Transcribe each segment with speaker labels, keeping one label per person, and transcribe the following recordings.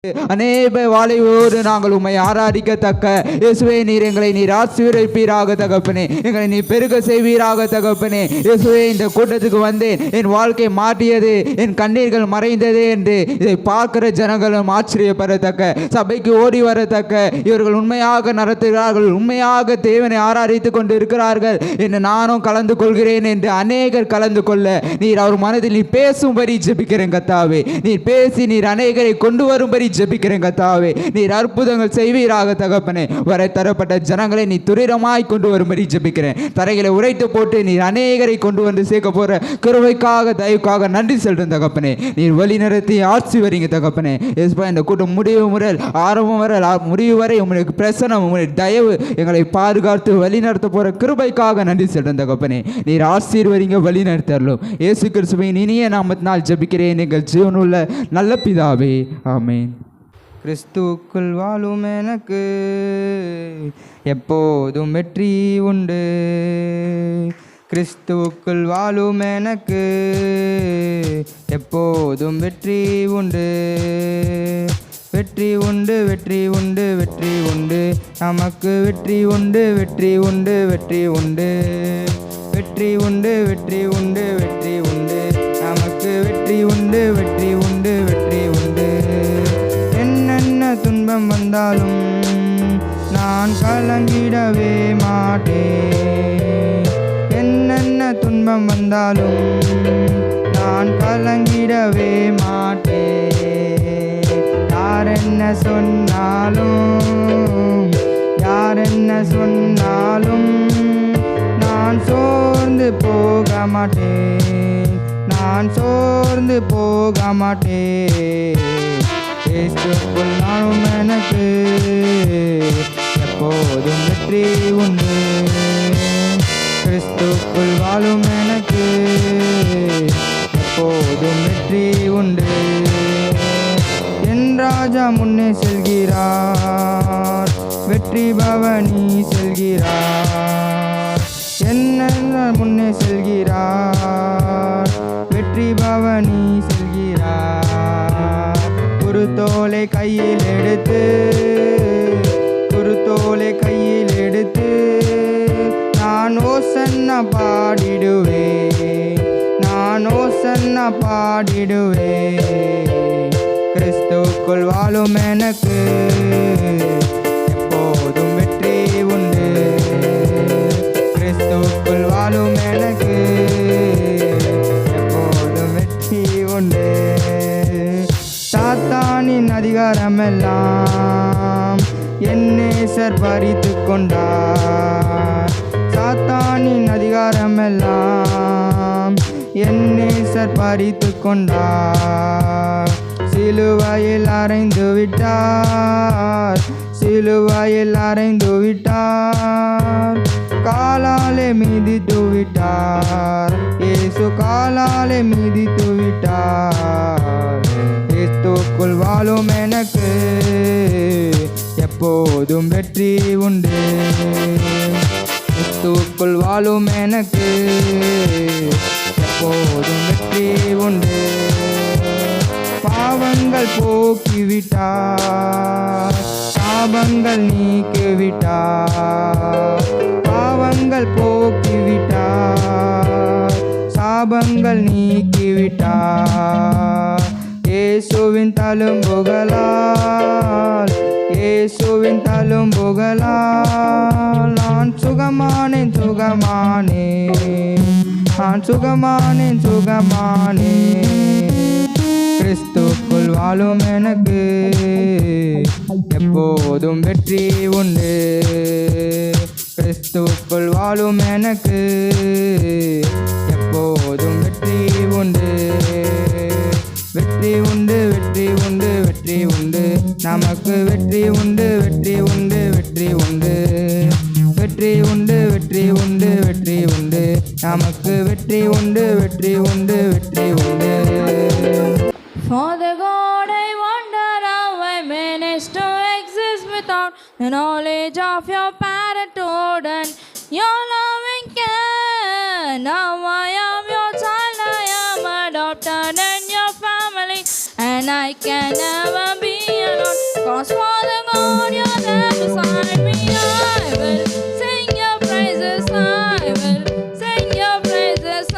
Speaker 1: அநேக வாழையோடு நாங்கள் உம்மை ஆராதிக்கத்தக்க இயேசுவே நீர் ஆசீர்வதிப்பீராக தகப்பனே. எங்களை நீ பெருக செய்வீராக தகப்பனே. இயேசுவே இந்த கூட்டத்துக்கு வந்தேன், என் வாழ்க்கை மாற்றியது, என் கண்ணீர்கள் மறைந்தது என்று இதை பார்க்கிற ஜனங்களும் ஆச்சரியப்படத்தக்க, சபைக்கு ஓடி வரத்தக்க, இவர்கள் உண்மையாக நடத்துகிறார்கள், உண்மையாக தேவனை ஆராதித்து கொண்டு இருக்கிறார்கள் என்று நானும் கலந்து கொள்கிறேன் என்று அநேகர் கலந்து கொள்ள நீர் அவர் மனதில் நீ பேசும்படி ஜெபிக்கிறேன் கர்த்தாவே. நீர் பேசி நீர் அநேகரை கொண்டு வரும்படி ஜெபிக்கிறேன் கர்த்தாவே. நீர் அற்புதங்கள் செய்வீராக தகப்பனே. வரை தரப்பட்ட ஜனங்களை நீ துரிதமாய் கொண்டு வரும்படி ஜெபிக்கிறேன். தரைகளை உரைத்து போட்டு நீர் அநேகரை கொண்டு வந்து சேர்க்க போற கிருபைக்காக தயவுக்காக நன்றி செலுத்தும் தகப்பனே. நீர் வழி நடத்தி ஆட்சி வரீங்க தகப்பனே. இந்த கூட்டம் முடிவு முதல் ஆரம்பம் வரை முடிவு வரை உங்களுக்கு பிரசனம், உங்களுடைய தயவு எங்களை பாதுகாத்து வழி நடத்த போற கிருபைக்காக நன்றி செலுத்தும் தகப்பனே. நீர் ஆசீர்வதிங்க, வழி நடத்தரலும். இயேசு கிறிஸ்துவின் இனிய நாமத்தினால் ஜெபிக்கிறேன் எங்கள் ஜீவனுள்ள நல்ல பிதாவே, ஆமென்.
Speaker 2: கிறிஸ்துக்குள் வாழும் எனக்கு எப்போதும் வெற்றி உண்டு. கிறிஸ்துவுக்குள் வாழும் எனக்கு எப்போதும் வெற்றி உண்டு. வெற்றி உண்டு, வெற்றி உண்டு, வெற்றி உண்டு, நமக்கு வெற்றி உண்டு, வெற்றி உண்டு, வெற்றி உண்டு. வெற்றி உண்டு, வெற்றி உண்டு, வெற்றி உண்டு, நமக்கு வெற்றி உண்டு, வெற்றி உண்டு, வெற்றி உண்டு. என்னென்ன துன்பம் வந்தாலும் நான் கலங்கிடவே மாட்டேன். என்னென்ன துன்பம் வந்தாலும் நான் கலங்கிடவே மாட்டேன். யார் என்ன சொன்னாலும், யார் என்ன சொன்னாலும் நான் சோர்ந்து போக மாட்டேன், நான் சோர்ந்து போக மாட்டேன். கிறிஸ்துவுக்குள் நானும் எனக்கு எப்போதும் வெற்றி உண்டு. கிறிஸ்துவுக்குள் வாழும் எனக்கு எப்போதும் வெற்றி உண்டு. என் ராஜா முன்னே செல்கிறார், வெற்றி பவனி செல்கிறார். என்ன முன்னே செல்கிறார், வெற்றி பவனி செல்கிறார். குருத்தோலை கையில் எடுத்து, குருத்தோலை கையில் எடுத்து நான் ஓசன்னா பாடிடுவேன், நான் ஓசன்னா பாடிடுவேன். கிறிஸ்துவுக்குள் வாழும் எனக்கு எப்போதும் வெற்றி உண்டு. கிறிஸ்துவுக்குள் வாழும் எனக்கு எப்போதும் வெற்றி உண்டு. சாத்தானின் அதிகாரமெல்லாம் என் நேசர் பறித்து கொண்டார். சாத்தானின் அதிகாரமெல்லாம் என் நேசர் பறித்து கொண்டார். சிலுவையில் அறைந்து விட்டார், சிலுவையில் அறைந்து விட்டார். காலாலே மிதித்து விட்டார், இயேசு காலாலே மிதித்து விட்டார். கிறிஸ்துவுக்குள் வாழும் எனக்கு எப்போதும் வெற்றி உண்டு. கிறிஸ்துவுக்குள் வாழும் எனக்கு எப்போதும் வெற்றி உண்டு. பாவங்கள் போக்கிவிட்டார், சாபங்கள் நீக்கிவிட்டார். பாவங்கள் போக்கிவிட்டார், சாபங்கள் நீக்கிவிட்டார். இயேசுவின் தழும்புகளால், இயேசுவின் தழும்புகளால் நான் சுகமானேன், சுகமானேன், நான் சுகமானேன், சுகமானேன். கிறிஸ்துவுக்குள் வாழும் எனக்கு எப்போதும் வெற்றி உண்டு. கிறிஸ்துவுக்குள் வாழும் எனக்கு எப்போதும் வெற்றி உண்டு. வெற்றி உண்டு, வெற்றி உண்டு, வெற்றி உண்டு, நமக்கு வெற்றி உண்டு, வெற்றி உண்டு, வெற்றி உண்டு. வெற்றி உண்டு, வெற்றி உண்டு, வெற்றி உண்டு, நமக்கு வெற்றி உண்டு, வெற்றி உண்டு, வெற்றி உண்டு.
Speaker 3: Father God, I wonder how I managed to exist without the knowledge of your parenthood and your loving care. Now I am your child, I am adopted in your family, and I can never be alone. 'Cause Father God, you're there beside me. I will sing your praises. I will sing your praises. I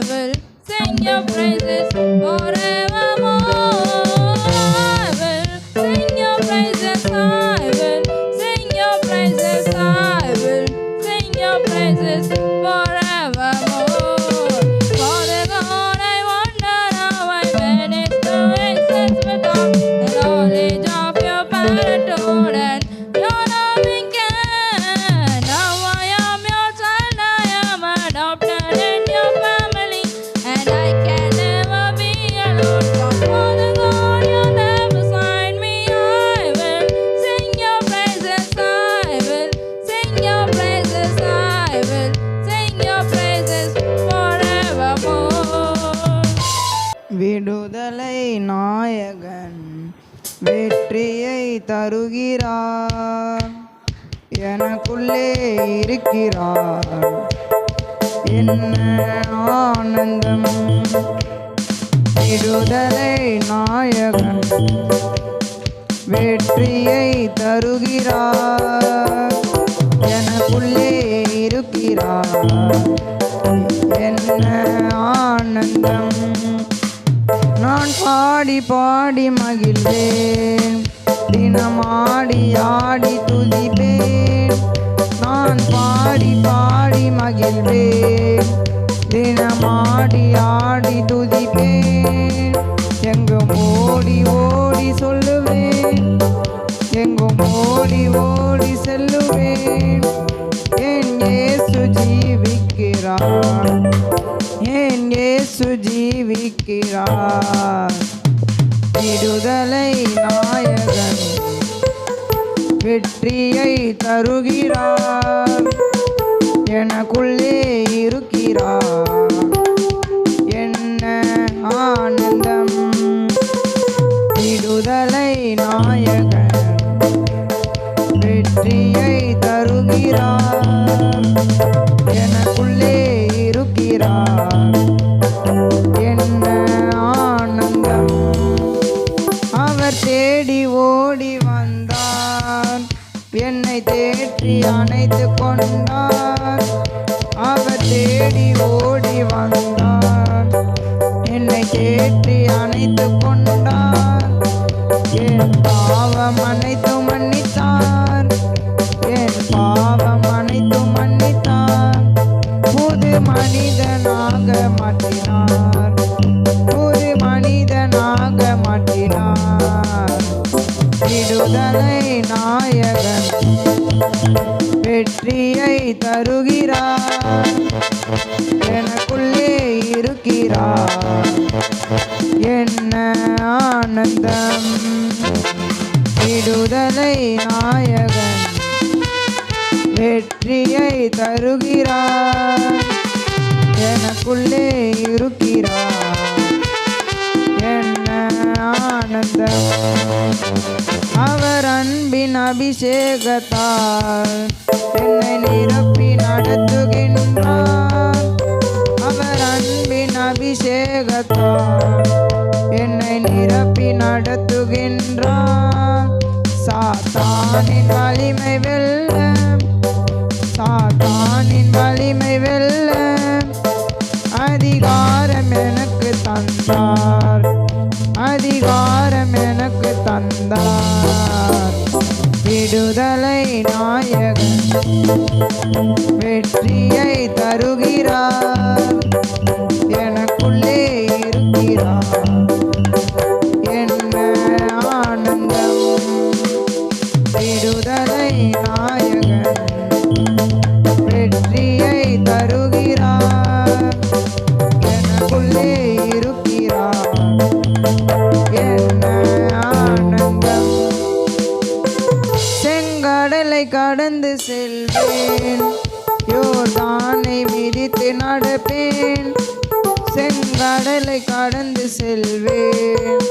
Speaker 3: will sing your praises forevermore. I will sing your praises. I will sing your praises. I will sing your praises forevermore. Father God, I wonder how I managed to exist without the knowledge of your parenthood and your loving care. Now I am your child, I am adopted in your family, and I can never be alone. 'Cause Father God, you're there beside me. I will sing your praises. I will sing your praises. I will sing your praises forevermore.
Speaker 2: விடுதலை நாயகன் வெற்றியை தருகிறார், எனக்குள்ளே இருக்கிறார், என்ன ஆனந்தம். விடுதலை நாயகன் வெற்றியை தருகிறார், எனக்குள்ளே இருக்கிறார், என்ன ஆனந்தம். நான் பாடி பாடி மகிழ்வேன், தினம் ஆடி ஆடி துதிப்பேன். நான் பாடி பாடி மகிழ்வேன், தினம் ஆடி ஆடி துதிப்பேன். எங்கும் ஓடி ஓடி சொல்லுவேன், எங்கும் ஓடி ஓடி செல்லுவேன். என் இயேசு ஜீவிக்கிறார், என் இயேசு ஜீவிக்கிறார். விடுதலை நாயகன் வெற்றியை தருகிறார், எனக்குள்ளே இருக்கிறார், என்ன ஆனந்தம். விடுதலை நாயகன் வெற்றியை தருகிறார், எனக்குள்ளே இருக்கிறார், என்ன ஆனந்தம். அவர் தேடி ஓடி வந்தார், என்னை தேற்றி அணைத்து கொண்டார். அவர் தேடி ஓடி வந்தார், என்னை தேற்றி அணைத்து கொண்டார். என் பாவம் அனைத்தும் மன்னித்தார், என் பாவம் அனைத்தும் மன்னித்தார். புது மனிதனாக மாற்றினார், புது மனிதனாக மாற்றினார். விடுதலை நாயகன் வெற்றியை தருகிறார், எனக்குள்ளே இருக்கிறார், என்ன ஆனந்தம். விடுதலை நாயகன் வெற்றியை தருகிறார், எனக்குள்ளே இருக்கிறார், என்ன ஆனந்தம். அவர் அன்பின் அபிஷேகத்தால் என்னை நிரப்பி நடத்துகின்றார். அவர் அன்பின் அபிஷேகத்தால் என்னை நிரப்பி நடத்துகின்றார். சாத்தானின் வலிமை வெல்ல, சாத்தானின் வலிமை வெல்ல அதிகாரம் எனக்கு தந்தார், அதிகாரம் எனக்கு தந்தார். விடுதலை நாயகன் வெற்றியை தருகிறார், எனக்குள்ளே இருக்கிறார், என்ன ஆனந்தம். விடுதலை நாயகன் வெற்றியை தருகிறார், எனக்குள்ளே இருக்கிறார், என்ன ஆனந்தம். செங்கடலை கடந்து செல்வேன், யோர்தானை மிதித்து நடப்பேன். செங்கடலை கடந்து செல்வேன்,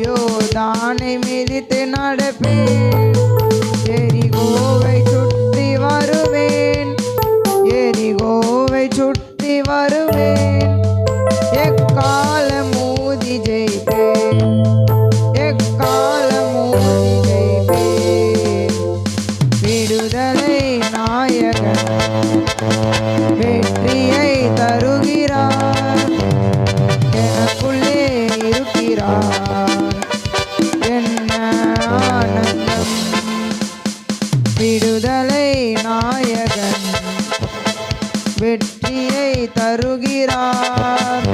Speaker 2: யோர்தானை மிதித்து நடப்பேன். எரிகோவை சுற்றி வருவேன், எரிகோவை சுற்றி வருவேன். எக்காலம் ஊதி ஜெயிப்பேன், எக்காலம் ஊதி ஜெயிப்பேன். வருகிறார்,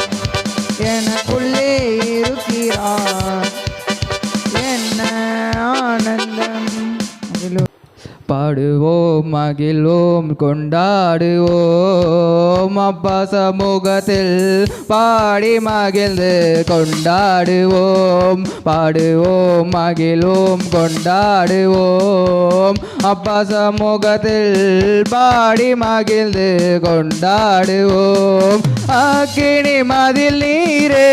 Speaker 2: எனக்குள்ளே இருக்கிறார், என்ன ஆனந்தம். பாடுவோம் மகிழ்வோம் கொண்டாடுவோம், அப்பா சமூகத்தில் பாடி மகிழ்ந்து கொண்டாடுவோம். பாடுவோம் மகிழ்வோம் கொண்டாடுவோம், அப்பா சமூகத்தில் பாடி மகிழ்ந்து கொண்டாடுவோம். அக்கினி மதில் நீரே,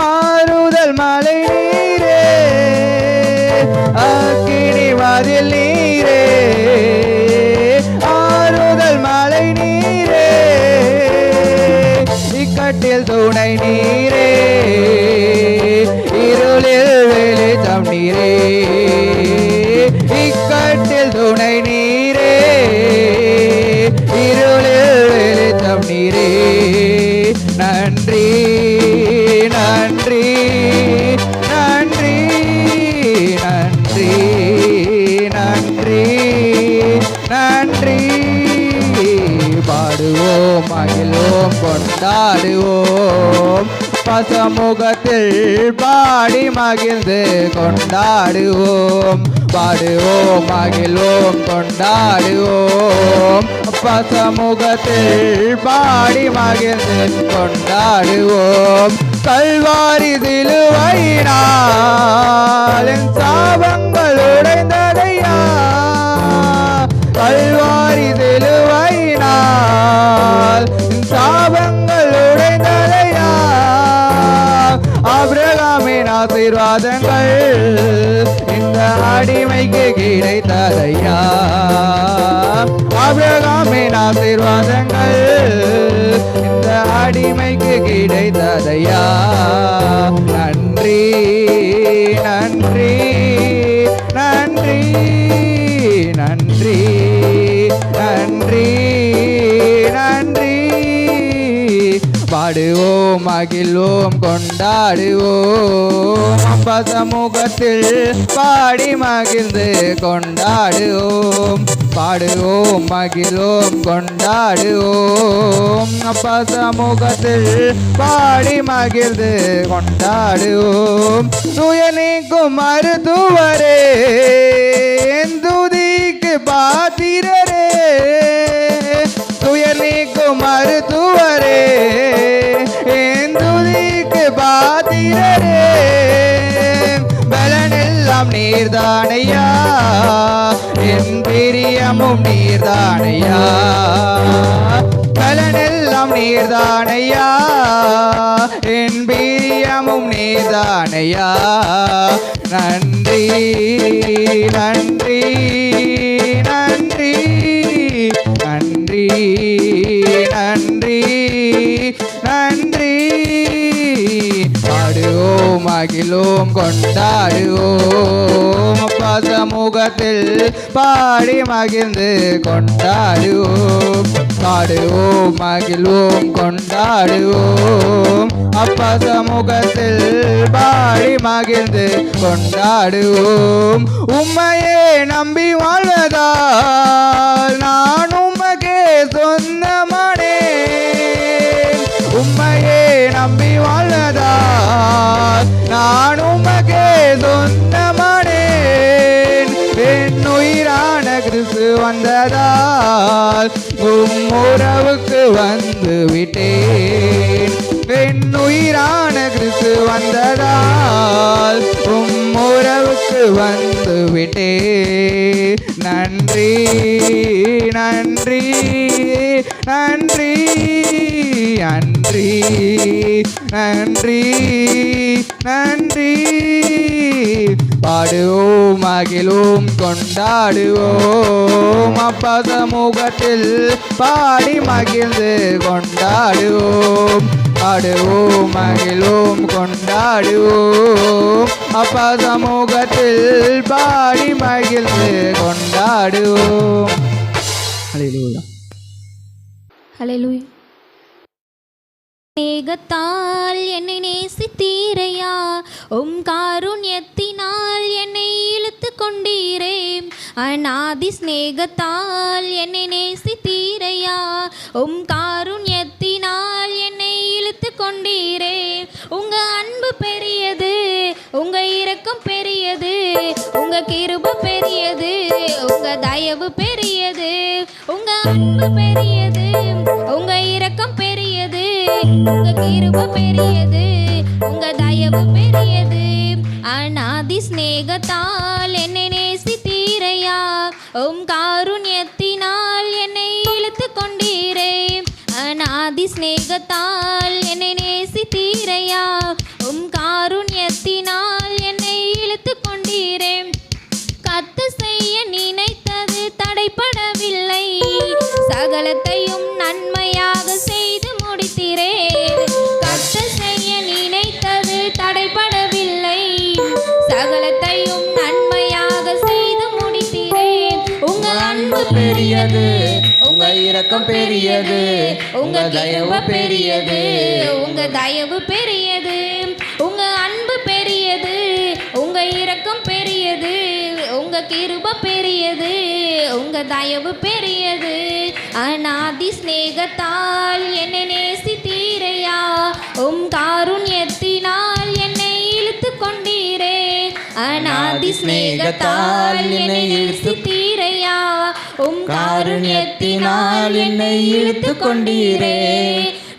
Speaker 2: ஆறுதல் மலை நீரே, அக்கினி மதில் நீரே, ஆறுதல் மலை நீரே, இக்கட்டில் துணை நீரே, இருளில் வெளிச்சம் நீரே, இக்கட்டில் துணை நீரே, இருளில் வெளிச்சம் நீரே. நன்றி நன்றி நன்றி நன்றி நன்றி நன்றி. பாடுவோம் மகிழ்வோம் கொண்டாடுவோம், பசமுகத்தில் பாடி மகிழ்ந்து கொண்டாடுவோம். பாடுவோம் மகிழ்வோம் கொண்டாடுவோம், பசமுகத்தில் பாடி மகிழ்ந்து கொண்டாடுவோம். கல்வாரி சிலுவையினால் என் சாபங்கள் உடைந்ததையா, கல்வாரி சிலுவையினால் என் சாபங்கள் உடைந்ததையா. ஆபிரகாமின் ஆசீர்வாதங்கள் இந்த அடிமைக்கு கிடைத்ததையா, ஆபிரகாமின் ஆசீர்வாதங்கள் இந்த அடிமைக்கு கிடைத்ததையா. நன்றி நன்றி நன்றி நன்றி நன்றி நன்றி. பாடுவோம் மகிழ்வோம் கொண்டாடுவோம், அப்பா சமூகத்தில் பாடி மகிழ்ந்து கொண்டாடுவோம். பாடுவோம் மகிழ்வோம் கொண்டாடுவோம், அப்பா சமூகத்தில் பாடி மகிழ்ந்து கொண்டாடுவோம். துயனிக்கும் மருத்துவரே, துதிக்கு பாத்திரரே, துயனிக்கும் மருத்துவரே, துதிக்கு பாத்திரரே. பலனெல்லாம் நீர்தானையா, என் பிரியமும் நீர்தானையா, பலனெல்லாம் நீர்தானையா, என் பிரியமும் நீர்தானையா. நன்றி நன்றி நன்றி நன்றி நன்றி நன்றி. பாடுவோம் மகிழ்வோம் கொண்டாடுவோம், அப்பா சமூகத்தில் பாடி மகிழ்ந்து கொண்டாடுவோம். பாடுவோம் மகிழ்வோம் கொண்டாடுவோம், அப்பா சமூகத்தில் பாடி மகிழ்ந்து கொண்டாடுவோம். உம்மையே நம்பி வாழ்வதால் நான் உமக்கே சொந்தமானேன், உம்மையே நம்பி வாழ்வதால் நான் உமக்கே சொந்தமானேன். என் உயிரான கிறிஸ்து வந்ததால் உறவுக்கு வந்து விட்டேன், என் உயிரான கிறிஸ்து வந்ததால் உறவுக்கு வந்து விட்டேன். நன்றி நன்றி நன்றி நன்றி நன்றி நன்றி. பாடுவோம் மகிழ்வோம் கொண்டாடுவோம், அப்பா சமூகத்தில் பாடி மகிழ்ந்து கொண்டாடுவோம். பாடுவோம் மகிழ்வோம் கொண்டாடுவோம், அப்பா சமூகத்தில் பாடி மகிழ்ந்து கொண்டாடுவோம். ஹல்லேலூயா
Speaker 3: ஹல்லேலூயா. மேகத்தால் என்னை நேசித்தீரையா, உம் காருண்யத்தினால் என்னை இழுத்து கொண்டீரே. அநாதி ஸ்நேகத்தால் என்னை நேசித்தீரையா, தீரையா. உம் காருண்யத்தினால் என்னை இழுத்து கொண்டீரே. உங்க அன்பு பெரியது, உங்க இரக்கம் பெரியது, உங்க கிருபை பெரியது, உங்க தயவு பெரியது. உங்க அன்பு பெரியது, உங்க இரக்கம் பெரியது, உங்க கிருபை பெரியது, உங்க தயவு பெரியது. அநாதி சிநேகத்தால் என்னை நேசித்தீரையா. உம் காருண்யத்தினால் என்னை இழுத்து கொண்டீரே. அநாதி சிநேகத்தால் என்னை நேசித்தீரையா. உம் காருண்யத்தினால் என்னை இழுத்து கொண்டீரே. கத்து செய்ய நினைத்தது தடைப்படவில்லை, சகலத்தையும் நன்மையாக செய்து முடித்தீரே. கத்து செய்ய நினைத்தது தடைப்படவில்லை, சகலத்தையும் நன்மையாக செய்து முடித்தீரே. உங்க அன்பு பெரியது,
Speaker 2: உங்க இரக்கம் பெரியது,
Speaker 3: உங்க தயவு பெரியது, உங்க தயவு பெரியது. உங்க அன்பு பெரியது, உங்க இரக்கம் பெரியது, உங்க கிருபை பெரியது, உங்க தயவு பெரியது. அநாதி சிநேகத்தால் என்னை நேசித்தீரையா. உம் காருண்யத்தினால் என்னை இழுத்து கொண்டீரே. அநாதி சிநேகத்தால் என்னை நேசித்தீரையா. உம் காருண்யத்தினால் என்னை இழுத்து கொண்டீரே.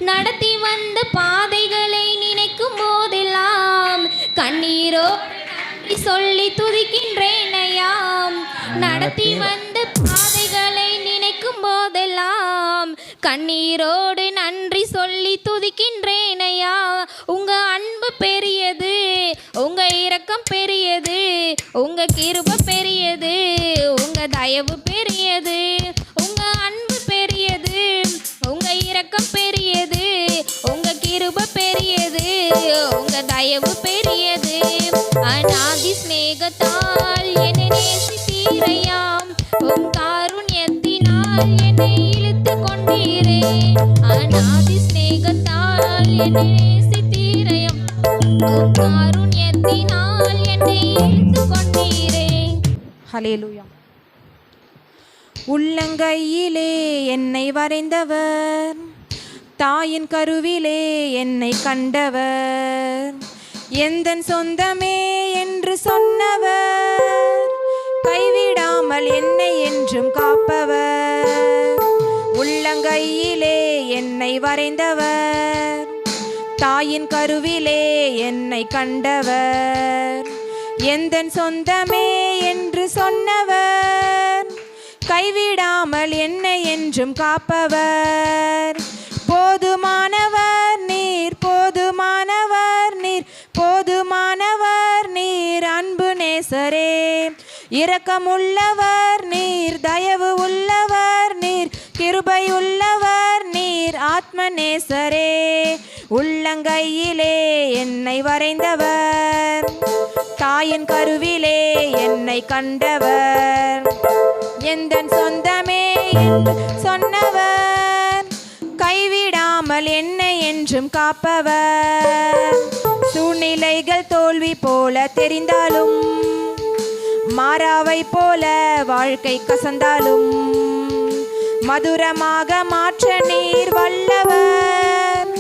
Speaker 3: நடத்தி வந்த பாதைகளை நினைக்கும் போதெல்லாம் கண்ணீரோ நன்றி சொல்லி துதிக்கின்றேன் ஐயா. நடத்தி வந்த பாதைகளை நினைக்கும் போதெல்லாம் கண்ணீரோடு நன்றி சொல்லி துதிக்கின்றேன் ஐயா. உங்க அன்பு பெரியது, உங்க இரக்கம் பெரியது, உங்க கிருபை பெரியது, உங்க தயவு பெரியது. உங்க அன்பு பெரியது, உங்க இரக்கம் பெரியது, உங்க கிருபை பெரியது, உங்க தயவு பெரியது. அநாதி சிநேகத்தால் என்னை நேசித்தீரையா. உம் காருண்யத்தினால் என்னை இழுத்து கொண்டீரே. அநாதி சிநேகத்தால் என்னை நேசித்தீரையா. உம் காருண்யத்தினால் என்னை இழுத்து கொண்டீரே.
Speaker 4: ஹல்லேலூயா. உள்ளங்கையிலே என்னை வரைந்தவர், தாயின் கருவிலே என்னை கண்டவர், எந்தன் சொந்தமே என்று சொன்னவர், கைவிடாமல் என்னை என்றும் காப்பவர். உள்ளங்கையிலே என்னை வரைந்தவர், தாயின் கருவிலே என்னை கண்டவர், எந்தன் சொந்தமே என்று சொன்னவர், கைவிடாமல் என்னை என்றும் காப்பவர். போதுமானவர் நீர், போதுமானவர் நீர், போதுமானவர் நீர், அன்பு நேசரே. இரக்கமுள்ளவர் நீர், தயவு உள்ளவர் நீர், கிருபை உள்ளவர் நீர், ஆத்ம நேசரே. உள்ளங்கையிலே என்னை வரைந்தவர், தாயின் கருவிலே என்னை கண்டவர், எந்தன் சொந்தமே என்று சொன்னவர், கைவிடாமல் என்னை என்றும் காப்பவர். சூழ்நிலைகள் தோல்வி போல தெரிந்தாலும், மாறாவை போல வாழ்க்கை கசந்தாலும், மதுரமாக மாற்ற நீர் வல்லவர்.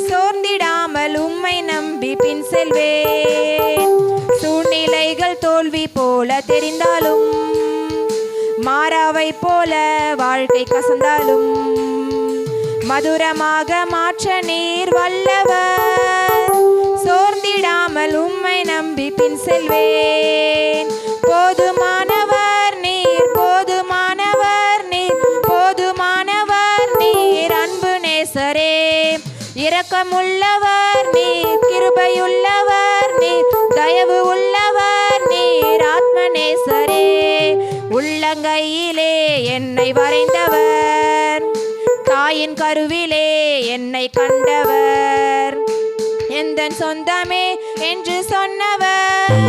Speaker 4: சோர்ந்திடாமல் உம்மை நம்பி பின் செல்வேன். சூழ்நிலைகள் தோல்வி போல தெரிந்தாலும், மாறாவை போல வாழ்க்கை கசந்தாலும், மதுரமாக மாற்ற நீர் வல்லவர். சோர்ந்திடாமல் உம்மை நம்பி பின் செல்வேன். போதுமானவர் நீர், போதுமானவர் நீர், போதுமானவர் நீர், அன்பு நேசரே. இரக்கமுள்ளவர் நீர், கிருபையுள்ளவர் நீர், தயவு உள்ளவர் நீர், ஆத்ம நேசரே. உள்ளங்கையிலே என்னை வரைந்தவர், தாயின் கருவிலே என்னை கண்டவர், எந்தன் சொந்தமே என்று சொன்னவர்,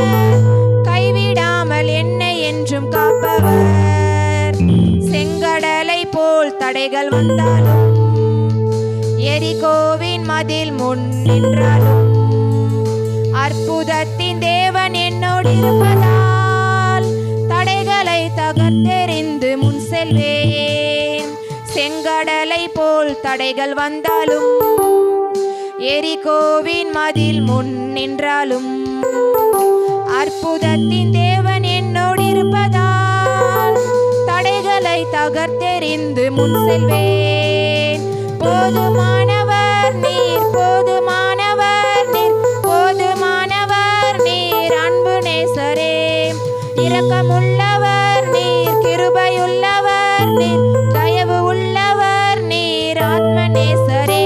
Speaker 4: கைவிடாமல் என்னை என்றும் காப்பவர். செங்கடலை போல் தடைகள் வந்தாலும், எரிகோவின் மதில் முன் நின்றாலும், அற்புதத்தின் தேவன் என்னோடு இருப்பதால் தடைகளை தகர்த்தெறிந்து முன் செல்வேன். செங்கடல் தடைகள் வந்தாலும் எரிகோவின் மதில் முன் நின்றாலும் அற்புதத்தின் தேவன் என்னோடு இருப்பதால் தடைகளை தகர்த்தெறிந்து முன் செல்வேன். போதுமானவர் நீர், போதுமானவர் நீர், போதுமானவர் நீர், அன்பு நேசரே. இரக்கமுள்ளவர் நீர், கிருபையுள்ளவர் நீர், தயவு உள்ளவர் நீர், ஆத்ம நேசரே.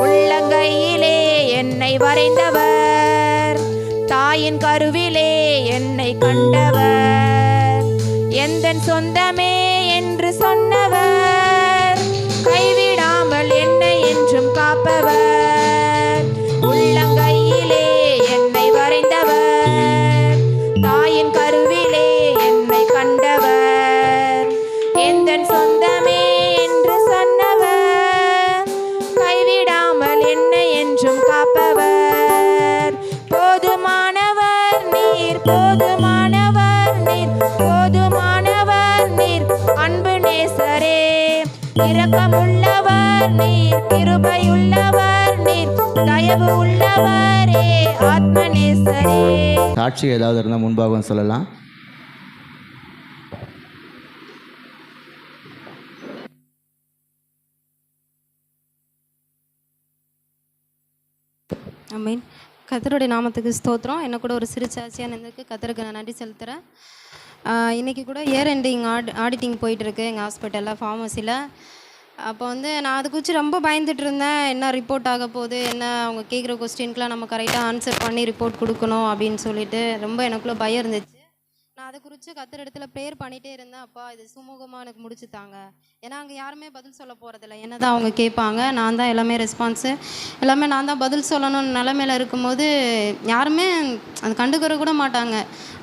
Speaker 4: உள்ளங்கையிலே என்னை வரைந்தவர், தாயின் கருவிலே என்னை கண்டவர், எந்தன் சொந்தமே என்று சொன்னவர், கைவிடாமல் என்னை என்றும் காப்பவர். உள்ளங்கையிலே என்னை வரைந்தவர், தாயின் கருவிலே என்னை கண்டவர், எந்தன் சொந்தமே என்று சொன்னவர், கைவிடாமல் என்னை என்றும் காப்பவர். போதுமானவர் நீர், போதுமானவர் நீர், போதுமானவர் நீர், அன்பு நேசரே. இரக்கமுள்ளவர் நீர், கிருபையுள்ளவர் நீர், தயவு உள்ளவரே, ஆத்ம நேசரே.
Speaker 5: சாட்சி ஏதாவது இருந்தால் முன்பாக சொல்லலாம்.
Speaker 6: ஆமென். கர்த்தருடைய நாமத்துக்கு ஸ்தோத்திரம். என்ன கூட ஒரு சிறு சாட்சியாக இருந்ததுக்கு கர்த்தருக்கு நான் நன்றி செலுத்துகிறேன். இன்றைக்கி கூட இயர் எண்டிங் ஆடிட்டிங் போயிட்டுருக்கு எங்கள் ஹாஸ்பிட்டலில், ஃபார்மசியில். அப்போ வந்து நான் அதை குறித்து ரொம்ப பயந்துட்டு இருந்தேன். என்ன ரிப்போர்ட் ஆக போகுது, என்ன அவங்க கேட்குற கொஸ்டின்க்கெலாம் நம்ம கரெக்டாக ஆன்சர் பண்ணி ரிப்போர்ட் கொடுக்கணும் அப்படின்னு சொல்லிட்டு ரொம்ப எனக்குள்ளே பயம் இருந்துச்சு. நான் அதை குறித்து கர்த்தர் இடத்துல ப்ரேயர் பண்ணிகிட்டே இருந்தேன். அப்பா இது சுமூகமாக எனக்கு முடிச்சு தாங்க. ஏன்னா அங்கே யாருமே பதில் சொல்ல போகிறதில்ல, என்ன தான் அவங்க கேட்பாங்க, நான் தான் எல்லாமே ரெஸ்பான்ஸு, எல்லாமே நான் தான் பதில் சொல்லணும்னு நிலமையில இருக்கும்போது யாருமே அது கண்டுக்கிற கூட மாட்டாங்க.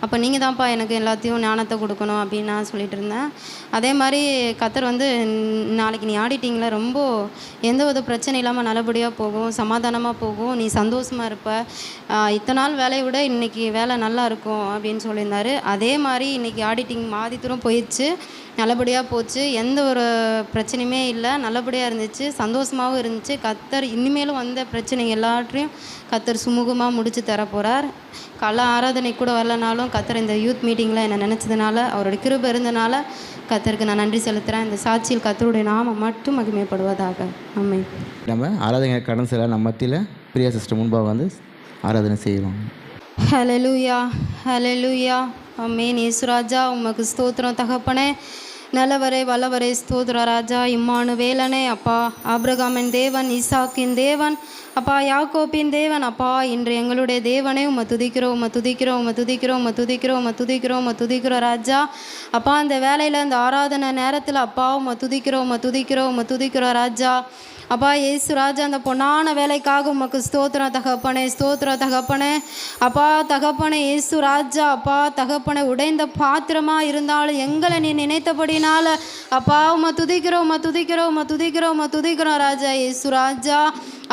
Speaker 6: அப்போ நீங்கள் தான்ப்பா எனக்கு எல்லாத்தையும் ஞானத்தை கொடுக்கணும் அப்படின்னு நான் சொல்லிட்டு இருந்தேன். அதே மாதிரி கர்த்தர் வந்து நாளைக்கு நீ ஆடிட்டிங்கில் ரொம்ப எந்த ஒரு பிரச்சனை இல்லாமல் நல்லபடியாக போகும், சமாதானமாக போகும், நீ சந்தோஷமாக இருப்ப, இத்தனை நாள் வேலையை விட இன்றைக்கி வேலை நல்லா இருக்கும் அப்படின்னு சொல்லியிருந்தாரு. அதே மாதிரி இன்றைக்கி ஆடிட்டிங் மாதி தூரம் போயிடுச்சு, நல்லபடியாக போச்சு, எந்த ஒரு பிரச்சனையுமே இல்லை, நல்லபடியாக இருந்துச்சு, சந்தோஷமாகவும் இருந்துச்சு. கர்த்தர் இனிமேலும் வந்த பிரச்சனை எல்லாத்தையும் கர்த்தர் சுமூகமாக முடித்து தர போகிறார். காலை ஆராதனை கூட வரலனாலும் கர்த்தர் இந்த யூத் மீட்டிங்கில் என்னை நினச்சதுனால, அவரோட கிருபை இருந்தனால கர்த்தருக்கு நான் நன்றி செலுத்துகிறேன். இந்த சாட்சியில் கர்த்தருடைய நாமம் மட்டும் மகிமைப்படுவதாக. ஆமென்.
Speaker 5: நம்ம ஆராதனை கடன் செல்ல நம்ம மத்தியில் பிரியா சிஸ்டர் முன்பாக வந்து ஆராதனை செய்கிறோம்.
Speaker 6: ஹல்லேலூயா, ஹல்லேலூயா. ஆமென். இயேசுராஜா உமக்கு ஸ்தோத்திரம் தகப்பனே. நல்லவரே வல்லவரே ஸ்தோத்திர ராஜா. இம்மானுவேலனே அப்பா, ஆபிரகாமின் தேவன், ஈசாக்கின் தேவன் அப்பா, யாக்கோப்பின் தேவன் அப்பா, இன்று எங்களுடைய தேவனே உம்மை துதிக்கிறோம், உம்மை துதிக்கிறோம், உம்மை துதிக்கிறோம், உம்மை துதிக்கிறோம், உம்மை துதிக்கிறோம், உம்மை துதிக்கிறோம் ராஜா. அப்பா இந்த வேலையில் இந்த ஆராதனை நேரத்தில் அப்பா உம்மை துதிக்கிறோம், உம்மை துதிக்கிறோம், உம்மை துதிக்கிறோம் ராஜா. அப்பா இயேசு ராஜா, அந்த பொன்னான வேலைக்காக உமக்கு ஸ்தோத்திரம் தகப்பனே, ஸ்தோத்திரம் தகப்பனே. அப்பா தகப்பனே இயேசு ராஜா, அப்பா தகப்பனே உடைந்த பாத்திரமாக இருந்தாலும் எங்களை நீ நினைத்தபடினால அப்பா உம்மை துதிக்கிறோம், உம்மை துதிக்கிறோம், உம்மை துதிக்கிறோம், உம்மை துதிக்கிறோம் ராஜா. இயேசு ராஜா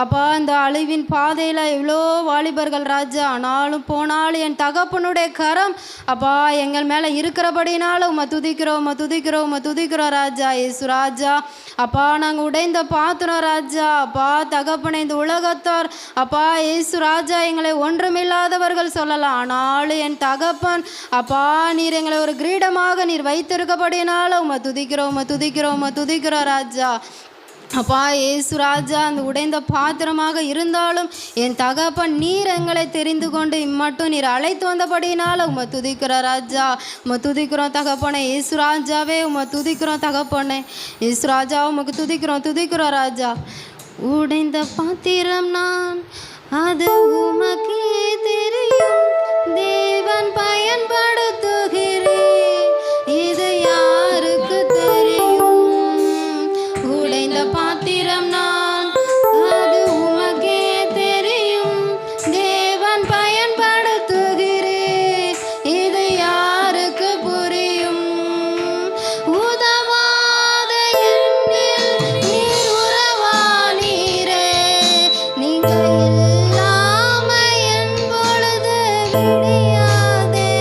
Speaker 6: அப்பா இந்த அழிவின் பாதையில் எவ்வளோ வாலிபர்கள் ராஜா, ஆனாலும் போனாலும் என் தகப்பனுடைய கரம் அப்பா எங்கள் மேலே இருக்கிறபடினாலும் உம்மை துதிக்கிறோம், உம்மை துதிக்கிறோம், உம்மை துதிக்கிறோம் ராஜா. இயேசு ராஜா அப்பா நாங்கள் உடைந்த பாத்திரம் ராஜா. அப்பா தகப்பனை இந்த உலகத்தார் அப்பா இயேசு ராஜா எங்களை ஒன்றுமில்லாதவர்கள் சொல்லலாம், ஆனாலும் என் தகப்பன் அப்பா நீர் எங்களை ஒரு கிரீடமாக நீர் வைத்திருக்கபடினால உம்மை துதிக்கிறோம், உம்மை துதிக்கிறோம், உம்மை துதிக்கிறோம் ராஜா. அப்பா இயேசு ராஜா அந்த உடைந்த பாத்திரமாக இருந்தாலும் என் தகப்பன் நீர் எங்களை தெரிந்து கொண்டு இம்மட்டும் நீர் அழைத்து வந்தபடினால உம்மை துதிக்கிற ராஜா, உம்மை துதிக்கிறோம் தகப்பனே. இயேசு ராஜாவே உம்மை துதிக்கிறோம் தகப்பனே. இயேசு ராஜா உமக்கு துதிக்கிறோம், துதிக்கிறோம் ராஜா. உடைந்த பாத்திரம் நான், அது உமக்கே தெரியும், தேவன் பயன்படுத்துகிறேன், இது யாருக்கு தெரியும். உடைந்த பாத்திரம் நான், அது உமக்கே தெரியும், தேவன் பயன்படுத்துகிறேன், இது யாருக்கு புரியும். உதவாத எண்ணில் நீர் உறவானீரே, நீங்க இல்லாம என் பொழுது விடியாதே.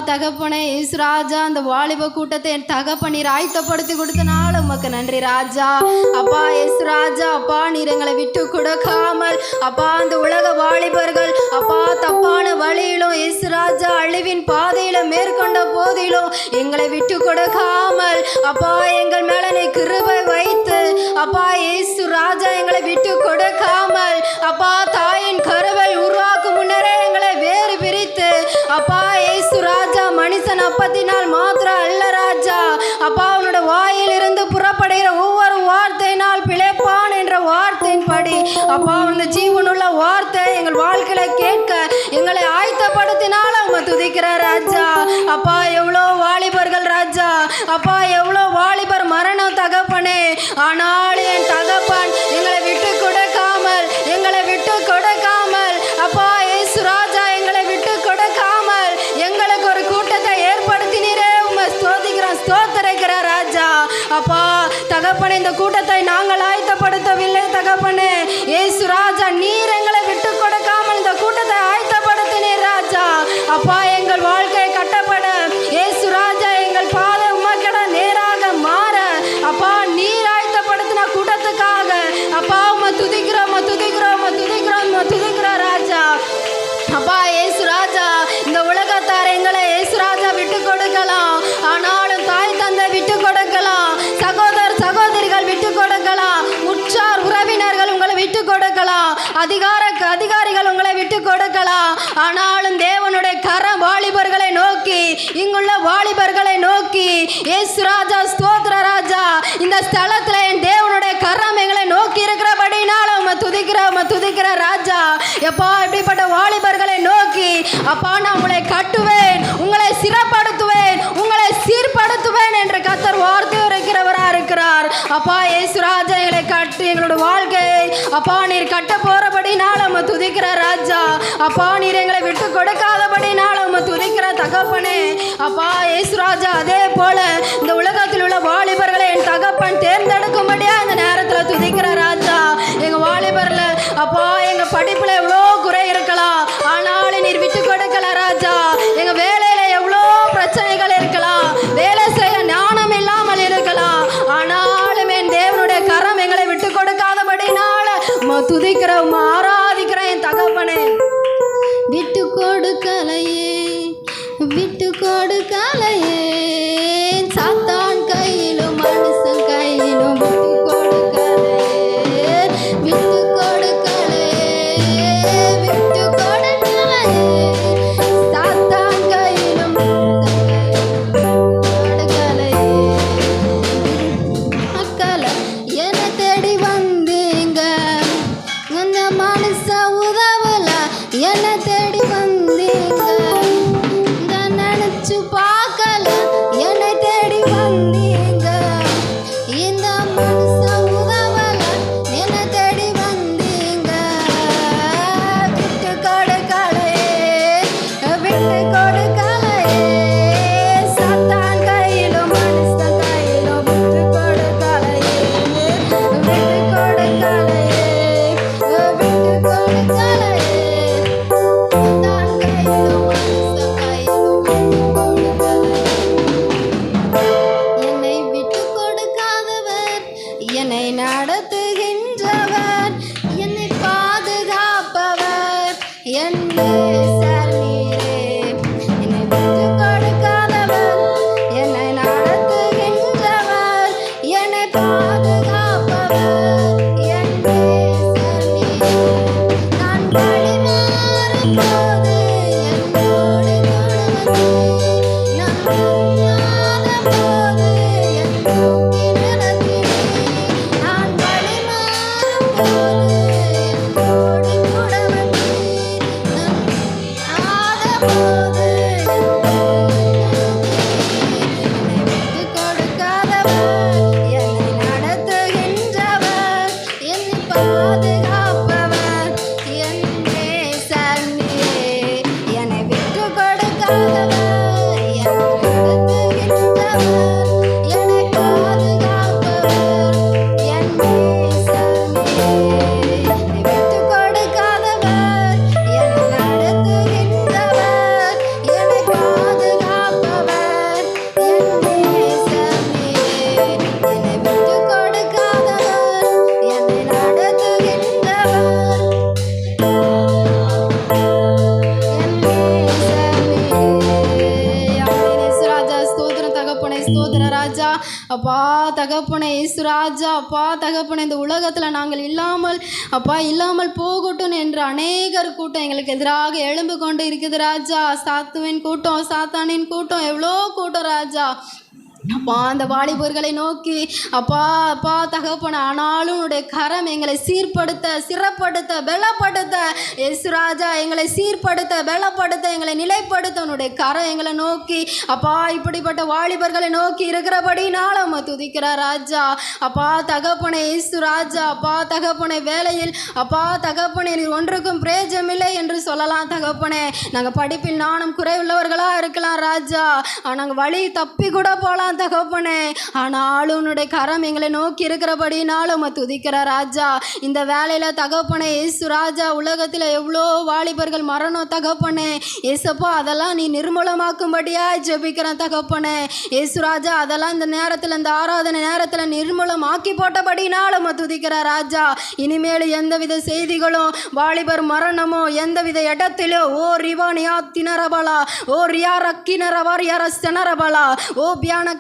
Speaker 6: தகப்பனே இயேசு ராஜா, அந்த வாலிப கூட்டத்தை என் தகப்பன் நீர் ஆயத்தப்படுத்தி கொடுத்தனால உமக்கு நன்றி ராஜா. அப்பா இயேசு ராஜா, அப்பா நீர் எங்களை விட்டு கொடுக்காமல் அப்பா அந்த உலக வாலிபர்கள் அப்பா தப்பான வழியிலும் இயேசு ராஜா அழிவின் பாதையிலும் மேற்கொண்ட போதிலும் எங்களை விட்டு கொடுக்காமல் அப்பா எங்கள் மேல நீ கிருபை வைத்து அப்பா இயேசு ராஜா எங்களை விட்டு கொடுக்காமல் அப்பா தாயின் கருவை உருவாக்கும் முன்னரே எங்களை வேறு பிரித்து அப்பா இயேசு ராஜா மனுஷன் அப்பத்தினால் மாத்திரம் அல்ல ராஜா, அப்பா உன்னோட வாயில் இருந்து புறப்படுகிற ஒவ்வொரு வார்த்தையினால் பிழைப்பான் என்ற வார்த்தையின்படி அப்பா உன்னோட ஜீவனுள்ள வார்த்தை எங்கள் வாழ்க்கையில கேட்க எங்களை ஆயத்தப்படுத்தினால உம்மை துதிக்கிற ராஜா. அப்பா எவ்வளோ வாலிபர்கள் ராஜா, அப்பா எவ்வளோ வாலிபர் மரணம் தகப்பனே, ஆனால் என் தகப்பன் எங்களை விட்டு கொடுக்காமல் அப்பா இயேசு ராஜா எங்களை விட்டு கொடுக்காமல் எங்களுக்கு ஒரு கூட்டத்தை ஏற்படுத்தினீரே, உம்மை ஸ்தோத்திரிக்கிற ராஜா. அப்பா தகப்பனே, இந்த கூட்டத்தை நாங்கள் ஆயத்தப்படுத்தவில்லை தகப்பனே, இயேசு ராஜா நீர் எங்களை விட்டு கொடுக்காமல் இந்த கூட்டத்தை ஆயத்தப்படுத்தினீர் ராஜா. அப்பா எங்கள் வாழ்க்கை கட்டப்பட இயேசு ராஜா எங்கள் பாதை உமக்கிட நேராக மாற அப்பா நீர் ஆயத்தப்படுத்தின கூட்டத்துக்காக அப்பா உம்மை துதிக்கிறோம் ராஜா. அப்பா இயேசு ராஜா, இந்த உலகத்தார் எங்களை இயேசு ராஜா விட்டு கொடுக்கலாம், ஆனாலும் தாய் தந்தை விட்டு கொடுக்கலாம், சகோதரிகள் விட்டு கொடுக்கலாம், உற்றார் உறவினர்கள் உங்களை விட்டு கொடுக்கலாம், அதிகாரிகள் உங்களை விட்டு கொடுக்கலாம், ஆனாலும் தேவனுடைய கரம் வாலிபர்களை நோக்கி, இங்குள்ள வாலிபர்களை நோக்கி இயேசு ராஜா ஸ்தோத்திர ராஜா, இந்த ஸ்தலத்தில் என் தேவனுடைய கரம் எங்களை நோக்கி இருக்கிறபடினால உம்மை துதிக்கிற ராஜா. எப்பா இப்படிப்பட்ட வாலிபர்களை நோக்கி அப்பா நான் உங்களை கட்டுவேன், உங்களை சிறப்படுத்துவேன், உங்களை சீர்படுத்துவேன் என்று கர்த்தர் வார்த்தை உரைக்கிறவராக இருக்கிறார். அப்பா இயேசு ராஜா எங்களை கட்டு எங்களோட வாழ்க்கையை அப்பா நீர் கட்ட போறபடினால உம்மை துதிக்கிற ராஜா. அப்பா நீர் எங்களை விட்டு கொடுக்காதபடினால உம்மை துதிக்கிற தகப்பனே. அப்பா இயேசு ராஜா, அதே போல இந்த உலகத்தில் உள்ள வாலிபர்களை என் தகப்பன் தேர்ந்தெடுக்கும்படியா இந்த நேரத்தில் துதிக்கிற ராஜா. எங்க வாலிபர்ல அப்பா எங்க படிப்புல எவ்வளோ குறை இருக்கலாம், ஆனாலும் நீர் விட்டு கொடுக்கல ராஜா. எங்க வேலையில எவ்வளோ பிரச்சனைகள் இருக்கலாம், வேலை செய்ய ஞானம் இல்லாமல் இருக்கலாம், ஆனாலும் என் தேவனுடைய கரம் எங்களை விட்டு கொடுக்காதபடினால துதிக்கிற ஆராதிக்கிற என் தகப்பனே. விட்டு கொடுக்கலையே சாத்தான் கையிலும் மனுஷன் கையிலும் தகப்பனே இயேசு ராஜா அப்பா தகப்பனே இந்த உலகத்தில் நாங்கள் இல்லாமல் போகட்டும் என்று அநேகர் கூட்டம் எங்களுக்கு எதிராக எழும்பு கொண்டு இருக்குது ராஜா. சாத்தானின் கூட்டம் எவ்வளோ கூட்டம் ராஜா. அப்பா அந்த வாலிபர்களை நோக்கி அப்பா தகப்பன ஆனாலும் உன்னுடைய கரம் எங்களை சிறப்படுத்த பலப்படுத்த இயேசு ராஜா எங்களை பலப்படுத்த எங்களை நிலைப்படுத்த உன்னுடைய கரம் எங்களை நோக்கி அப்பா இப்படிப்பட்ட வாலிபர்களை நோக்கி இருக்கிறபடினால நம்ம துதிக்கிறார் ராஜா. அப்பா தகப்பனை இயேசு ராஜா அப்பா தகப்பனை வேலையில் அப்பா தகப்பனை ஒன்றுக்கும் பிரயோஜனமில்லை என்று சொல்லலாம் தகப்பனே. நாங்கள் படிப்பில் நானும் குறைவுள்ளவர்களாக இருக்கலாம் ராஜா. நாங்கள் வழி தப்பி கூட போகலாம் தகப்பனே. ஆனாலும் உன்னுடைய கரம் எங்களை நோக்கி இருக்கிறபடினாலும் துதிக்கிற ராஜா. இந்த வேலையில தகப்பனே இயேசு ராஜா உலகத்தில் எவ்வளோ வாலிபர்கள் மரணம் தகப்பனே. ஏசப்பா அதெல்லாம் நீ நிர்மூலமாக்கும்படியா ஜெபிக்கிறேன் தகப்பனே. இயேசு ராஜா அதெல்லாம் இந்த நேரத்தில் இந்த ஆராதனை நேரத்தில் நிர்மூலமாக்கி போட்டபடினாலும் துதிக்கிற ராஜா. இனிமேல் எந்தவித செய்திகளும் வாலிபர் மரணமோ எந்தவித இடத்திலோ ஓ ரிவானியா தினரபலா ஓ ரியா ரக்கினரவர் யரஸ்தனரபலா ஓ பியான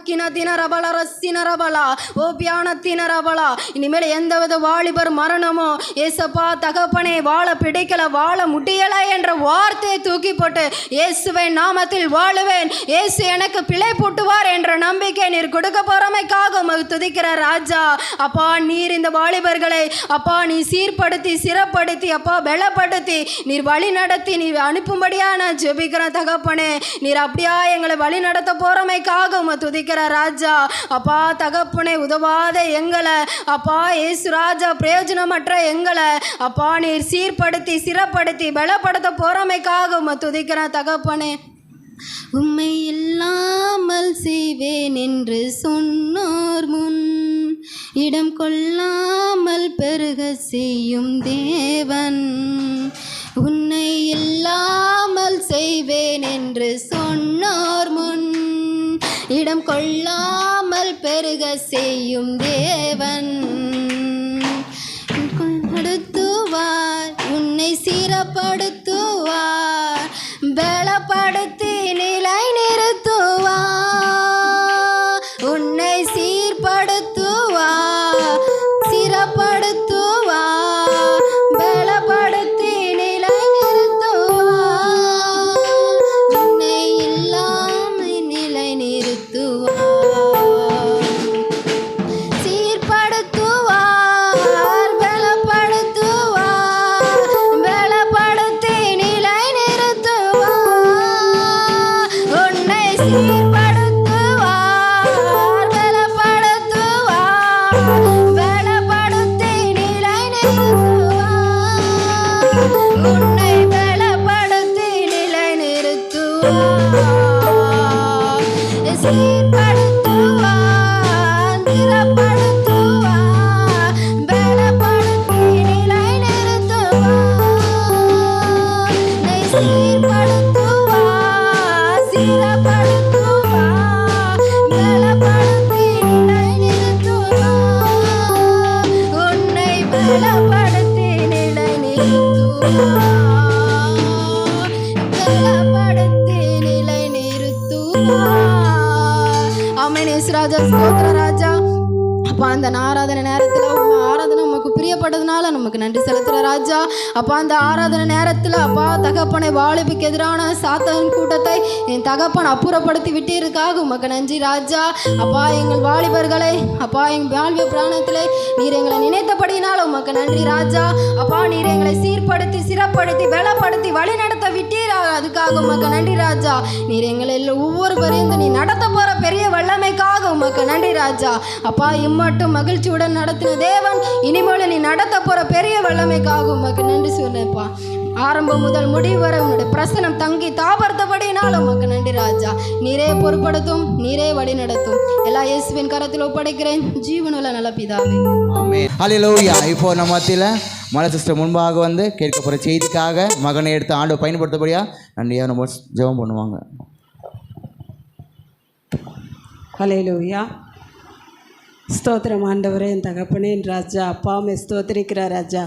Speaker 6: இனிமேல் எந்தவித வாலிபர் மரணமோ ஏசப்பா தகப்பனே வாழ பிடிக்கல வாழ முடியல என்ற வார்த்தையை தூக்கி போட்டு இயேசுவை நாமத்தில் வாழுவேன், இயேசு எனக்கு பிழை போட்டுவார் என்ற நம்பிக்கை நீர் கொடுக்க போறமைக்காக துதிக்கிற ராஜா. அப்பா நீர் இந்த வாலிபர்களை அப்பா நீ சீர்படுத்தி சிறப்படுத்தி அப்பா பலப்படுத்தி நீர் வழி நடத்தி நீர் அனுப்பும்படியா நான் ஜெபிக்கிறேன் தகப்பனே. நீர் அப்படியா எங்களை வழி நடத்த போறமைக்காக துதிக்கிற ராஜா. அப்பா தகப்பனை உதவாத எங்களை அப்பா இயேசு ராஜா பிரயோஜனமற்ற எங்களை அப்பா நீர் சீர்படுத்தி சிறப்படுத்தி பலப்படுத்த போறமைக்காக துதிக்கிற தகப்பனே. உம்மை இல்லாமல் செய்வேன் என்று சொன்னோர் முன் இடம் கொள்ளாமல் பெருக செய்யும் தேவன். உன்னை இல்லாமல் செய்வேன் என்று சொன்னோர் முன் இடம் கொள்ளாமல் பெருக செய்யும் தேவன். படுத்துவார் உன்னை சீரப்படுத்துவார் பலப்படுத்தி நிலை நிறுத்துவார். உன்னை சீர்படுத்துவார் சிறப்படுத்துவார் பலப்படுத்தி நிலை நிறுத்துவார். உன்னை இல்லாமல் நிலை நிறுத்துவார் சீர்படுத்துவார் பலப்படுத்துவார் பலப்படுத்தி நிலை நிறுத்துவார். உன்னை சீர்படுத்துவார் பலப்படுத்துவார் பலப்படுத்தி நிலை நிறுத்துவார். உன்னை பலப்படுத்தி நிலை நிறுத்துவார் சீர்படுத்துவார் சிறப்படுத்துவார் பலப்படுத்தி நிலை நிறுத்துவார். உன்னை சீர்படுத்துவார் சிறப்படுத்துவார் பலப்படுத்தி நிலை நிறுத்துவார். உன்னை பலப்படுத்தி நிலை நிறுத்துவார் பலப்படுத்தி நிலை நிறுத்துவார். ஆமென். இயேசு ராஜா ஸ்தோத்திர ராஜா. அப்பா அந்த ஆராதனை நேரத்தில் ஆராதனை உமக்கு பிரியப்பட்டதுனால நமக்கு நன்றி செலுத்துகிற ராஜா. அப்பா அந்த ஆராதனை நேரத்தில் அப்பா தகப்பனை வாலிபுக்கு எதிரான சாத்தான் கூட்டத்தை என் தகப்பன் அப்புறப்படுத்தி விட்டீருக்காக உமக்கு நன்றி ராஜா. அப்பா எங்கள் வாலிபர்களை அப்பா எங்கள் வாழ்வு பிராணத்திலே நீர் எங்களை நினைத்தபடினால் உமக்கு நன்றி ராஜா. அப்பா நீர் எங்களை சீர்படுத்தி சிறப்படுத்தி பலப்படுத்தி வழி நடத்த விட்டீரா அதுக்காக உமக்கு நன்றி ராஜா. நீர் எங்களை ஒவ்வொரு பேரையும் நீ நடத்த போகிற பெரிய வல்லமைக்காக உமக்கு நன்றி ராஜா. அப்பா இம்மட்டும் மகிழ்ச்சியுடன் நடத்தின தேவன் இனிமேல் நீ நடத்த போகிற பெரிய வல்லமைக்காக உமக்கு நன்றி சொன்னப்பா. ஆரம்பம் முதல் முடிவு வரை உன்னுடைய பிரசனம் தங்கி தாபர்த்தபடினால் உமக்கு நன்றி ராஜா. நீரே பொறுப்படுத்தும் நீரே வழி நடத்தும் எல்லா இயேசுவின் கரத்தில் ஒப்படைக்கிறேன் ஜீவனுள்ள நல்ல பிதாவே.
Speaker 5: ஆமென். ஹல்லேலூயா. இப்போ நம்ம மத்தியில் மலை சிஸ்டர் முன்பாக வந்து கேட்க போகிற செய்திக்காக மகனை எடுத்து ஆண்டு பயன்படுத்தபடியா நன்றியாக நம்ம ஜெபம் பண்ணுவாங்க.
Speaker 7: ஹல்லேலூயா. ஸ்தோத்திரம் ஆண்டவரே என் தகப்பனே என் ராஜா. அப்பாவுமே ஸ்தோத்திரிக்கிற ராஜா.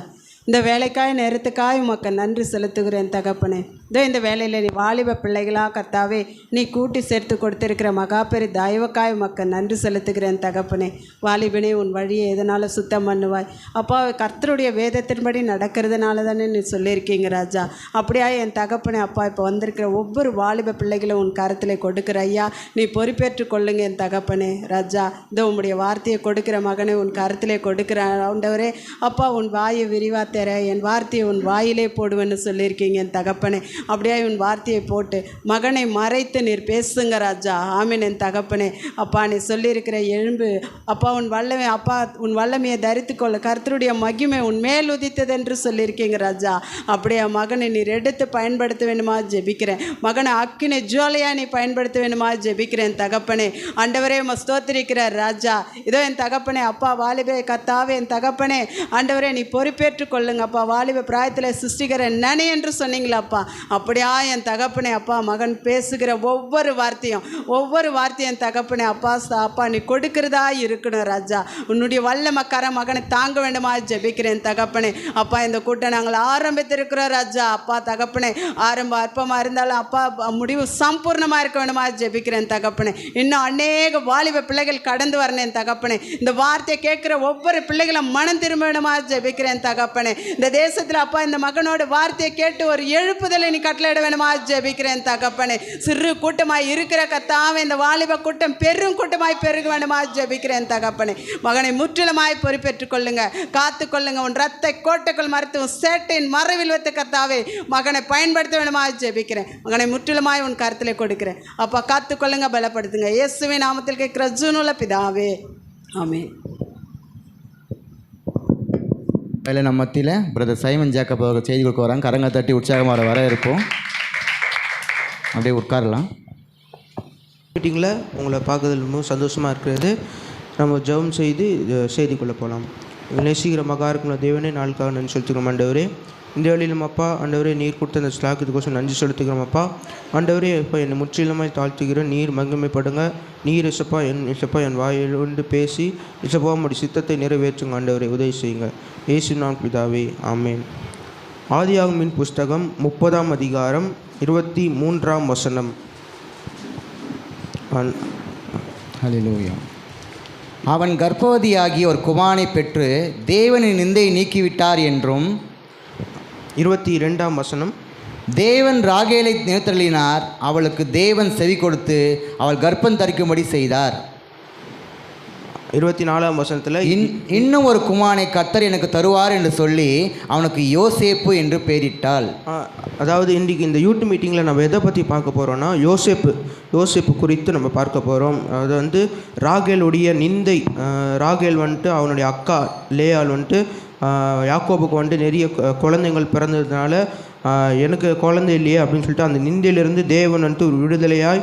Speaker 7: இந்த வேலைக்காய் நேரத்துக்காய் உமக்கு நன்றி செலுத்துகிறேன் தகப்பனே. இதோ இந்த வேலையில் நீ வாலிப பிள்ளைகளாக கர்த்தாவே நீ கூட்டி சேர்த்து கொடுத்திருக்கிற மகாபெரி தயவுக்காய் உமக்கு நன்றி செலுத்துகிறேன் தகப்பனே. வாலிபனே உன் வழியை எதனால் சுத்தம் பண்ணுவாய் அப்பா, கர்த்தருடைய வேதத்தின்படி நடக்கிறதுனால தானே நீ சொல்லியிருக்கீங்க ராஜா. அப்படியா என் தகப்பனே அப்பா, இப்போ வந்திருக்கிற ஒவ்வொரு வாலிப பிள்ளைகளும் உன் கருத்தில் கொடுக்குற ஐயா, நீ பொறுப்பேற்று கொள்ளுங்க என் தகப்பனே ராஜா. இதோ உம்முடைய வார்த்தையை கொடுக்கிற மகனை உன் கருத்திலே கொடுக்குற ஆண்டவரே அப்பா, உன் வாயை விரிவா தர, என் வார்த்தையை உன் வாயிலே போடுவேன்னு சொல்லியிருக்கீங்க என் தகப்பனே. அப்படியே உன் வார்த்தையை போட்டு மகனை மறைத்து நீர் பேசுங்க ராஜா. ஆமீன் என் தகப்பனே. அப்பா நீ சொல்லியிருக்கிற எழும்பு அப்பா, உன் வல்லமை அப்பா, உன் வல்லமையை தரித்து கொள்ள, கர்த்தருடைய மகிமை உன் மேல் உதித்தது என்று சொல்லியிருக்கீங்க ராஜா. அப்படியே மகனை நீர் எடுத்து பயன்படுத்த வேணுமா ஜெபிக்கிறேன். மகனை அக்கினை ஜுவாலையாக நீ பயன்படுத்த வேணுமா ஜெபிக்கிறேன் தகப்பனே. ஆண்டவரே ஸ்தோத்திரிக்கிறார் ராஜா. இதோ என் தகப்பனே அப்பா, வாலிபே கத்தாவே என் தகப்பனே ஆண்டவரே நீ பொறுப்பேற்று கொள்ளுங்கப்பா. வாலிப பிராயத்தில் சிருஷ்டிக்கிற நனி என்று சொன்னீங்களாப்பா. அப்படியா என் தகப்பனே அப்பா, மகன் பேசுகிற ஒவ்வொரு வார்த்தையும் என் தகப்பனே அப்பா அப்பா நீ கொடுக்கிறதா இருக்கணும் ராஜா. உன்னுடைய வல்லமக்கார மகனை தாங்க வேண்டுமா ஜெபிக்கிறேன் தகப்பனே. அப்பா இந்த கூட்டம் நாங்கள் ஆரம்பித்திருக்கிறோம் ராஜா. அப்பா தகப்பனே ஆரம்ப அற்பமாக இருந்தாலும் அப்பா முடிவு சம்பூர்ணமாக இருக்க வேண்டுமா ஜெபிக்கிறேன் தகப்பனே. இன்னும் அநேக வாலிப பிள்ளைகள் கடந்து வரணும் தகப்பனே. இந்த வார்த்தையை கேட்குற ஒவ்வொரு பிள்ளைகளும் மனம் திரும்ப வேண்டுமா ஜெபிக்கிறேன் தகப்பனே. இந்த தேசத்தில் அப்பா இந்த மகனோட வார்த்தையை கேட்டு ஒரு எழுப்புதலை நீ கட்டளையிட வேணுமா ஜெபிக்கிறேன் தகப்பனே. சிறு கூட்டமாய் இருக்கிற கத்தாவே இந்த வாலிப கூட்டம் பெரும் கூட்டமாய் பெருக வேண்டுமா ஜெபிக்கிறேன் தகப்பனே. மகனை முற்றிலுமாய் பொறுப்பேற்றுக் கொள்ளுங்க, காத்து கொள்ளுங்க. உன் ரத்த கோட்டைக்குள் மறைத்து சேட்டையின் மறைவில் வைத்து கத்தாவே மகனை பயன்படுத்த வேண்டுமா ஜெபிக்கிறேன். மகனை முற்றிலுமாய் உன் கருத்தில் கொடுக்கிறேன் அப்பா. காத்து கொள்ளுங்க, பலப்படுத்துங்க. இயேசுவின் நாமத்தில் கேட்கிற ஜீவனுள்ள பிதாவே, ஆமென்.
Speaker 5: அதில் நம்ம மத்தியில் பிரதர் சைமன் ஜேக்கப் அவர்கள் செய்தி கொடுக்க வராங்க. கரங்க தட்டி உற்சாகமாக வர இருப்போம். அப்படியே உட்காரலாம்.
Speaker 8: மீட்டிங்கில் உங்களை பார்க்கறதுல ரொம்ப சந்தோஷமாக இருக்கிறது. நம்ம ஜெபம் செய்து செய்திக்குள்ளே போகலாம். நேசிக்கிற மகா இருக்கிற தேவனே நாளுக்காக நன்றி செலுத்துக்கிறோம் ஆண்டவரே. இந்த வேளையிலும் அப்பா ஆண்டவரே நீர் கொடுத்த அந்த ஸ்லாக்கத்துக்கோசம் நன்றி செலுத்துக்கிறோம் அப்பா. ஆண்டவரே இப்போ என்னை முற்றிலுமாய் தாழ்த்துகிறேன். நீர் மகிமைப்படுங்க. நீர் இசப்பா என் வாயில் கொண்டு பேசி இசப்பா உம்முடைய சித்தத்தை நிறைவேற்றுங்க ஆண்டவரே, உதவி செய்யுங்க. இயேசு நாமம் பிதாவே, ஆமென். ஆதியாகமத்தின் புஸ்தகம் 30ஆம் அதிகாரம் 23ஆம் வசனம்.
Speaker 5: ஹல்லேலூயா. அவன் கர்ப்பவதியாகி ஒரு குமாரனை பெற்று தேவனின் நிந்தையை நீக்கிவிட்டார் என்றும்
Speaker 8: 22ஆம் வசனம்.
Speaker 5: தேவன் ராகேலை நிறுத்தலினார், அவளுக்கு தேவன் செவி கொடுத்து அவள் கர்ப்பம் தரிக்கும்படி செய்தார்.
Speaker 8: 24ஆம் வசனத்தில்
Speaker 5: இன்னும் ஒரு குமாரனை கர்த்தர் எனக்கு தருவார் என்று சொல்லி அவனுக்கு யோசேப்பு என்று பெயரிட்டாள்.
Speaker 8: அதாவது இன்றைக்கி இந்த யூடியூப் மீட்டிங்கில் நம்ம எதை பற்றி பார்க்க போகிறோன்னா யோசேப்பு குறித்து நம்ம பார்க்க போகிறோம். அது வந்து ராகேலுடைய நிந்தை. ராகேல் வந்துட்டு அவனுடைய அக்கா லேயால் வந்துட்டு யாக்கோபுக்கு வந்துட்டு நிறைய குழந்தைகள் பிறந்ததுனால எனக்கு குழந்தை இல்லையே அப்படின்னு சொல்லிட்டு அந்த நிந்தையிலிருந்து தேவன் வந்துட்டு ஒரு விடுதலையாய்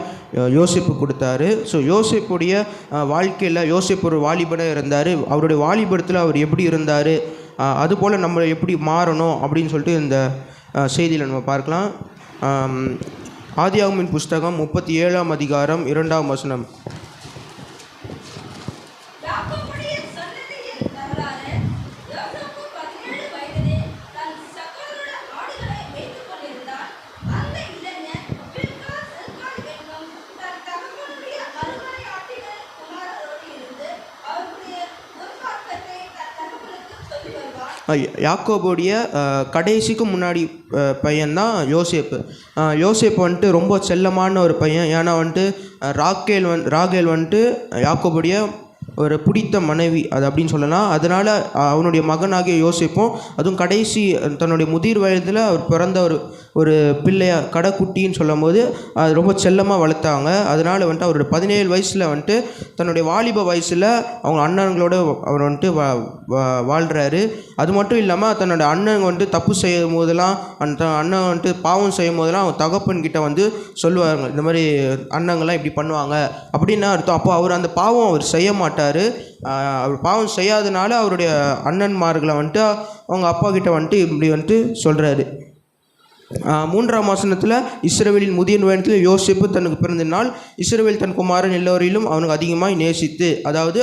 Speaker 8: யோசேப்பு கொடுத்தாரு. ஸோ யோசேப்புடைய வாழ்க்கையில் யோசேப்பு ஒரு வாலிபனாக இருந்தார். அவருடைய வாலிபத்தில் அவர் எப்படி இருந்தார், அதுபோல் நம்ம எப்படி மாறணும் அப்படின்னு சொல்லிட்டு இந்த செய்தியில் நம்ம பார்க்கலாம். ஆதியாகமத்தின் புஸ்தகம் 37ஆம் அதிகாரம் 2ஆம் வசனம். யாக்கோபுடைய கடைசிக்கு முன்னாடி பையன்தான் யோசேப்பு வந்துட்டு ரொம்ப செல்லமான ஒரு பையன். ஏன்னா வந்துட்டு ராகேல் வந்துட்டு யாக்கோபுடைய ஒரு பிடித்த மனைவி அது அப்படின்னு சொல்லலாம். அதனால் அவனுடைய மகனாகிய யோசேப்பும் அதுவும் கடைசி தன்னுடைய முதிர் வயதில் அவர் பிறந்த ஒரு பிள்ளையாக கடைக்குட்டின்னு சொல்லும் போது அது ரொம்ப செல்லமாக வளர்த்தாங்க. அதனால் வந்துட்டு அவருடைய 17 வயசில் வந்துட்டு தன்னுடைய வாலிப வயசில் அவங்க அண்ணன்களோடு அவர் வந்துட்டு வாழ்கிறாரு. அது மட்டும் இல்லாமல் தன்னோட அண்ணன் வந்துட்டு தப்பு செய்யும் போதெல்லாம் அந்த அண்ணன் வந்துட்டு பாவம் செய்யும் போதெல்லாம் அவங்க தகப்பன்கிட்ட வந்து சொல்லுவாங்க, இந்த மாதிரி அண்ணங்கள்லாம் இப்படி பண்ணுவாங்க அப்படின்னு அர்த்தம். அப்போ அவர் அந்த பாவம் அவர் செய்ய மாட்டார். அவர் பாவம் செய்யாதனால அவருடைய அண்ணன்மார்களை வந்துட்டு அவங்க அப்பா கிட்ட வந்துட்டு இப்படி வந்துட்டு சொல்கிறாரு. 3ஆம் வசனத்தில் இஸ்ரவேலின் முதிய வயதில் யோசேப்பு தனக்கு பிறந்த நாள் இஸ்ரவேல் தன் குமாரன் எல்லோரிலும் அவனுக்கு அதிகமாக நேசித்து, அதாவது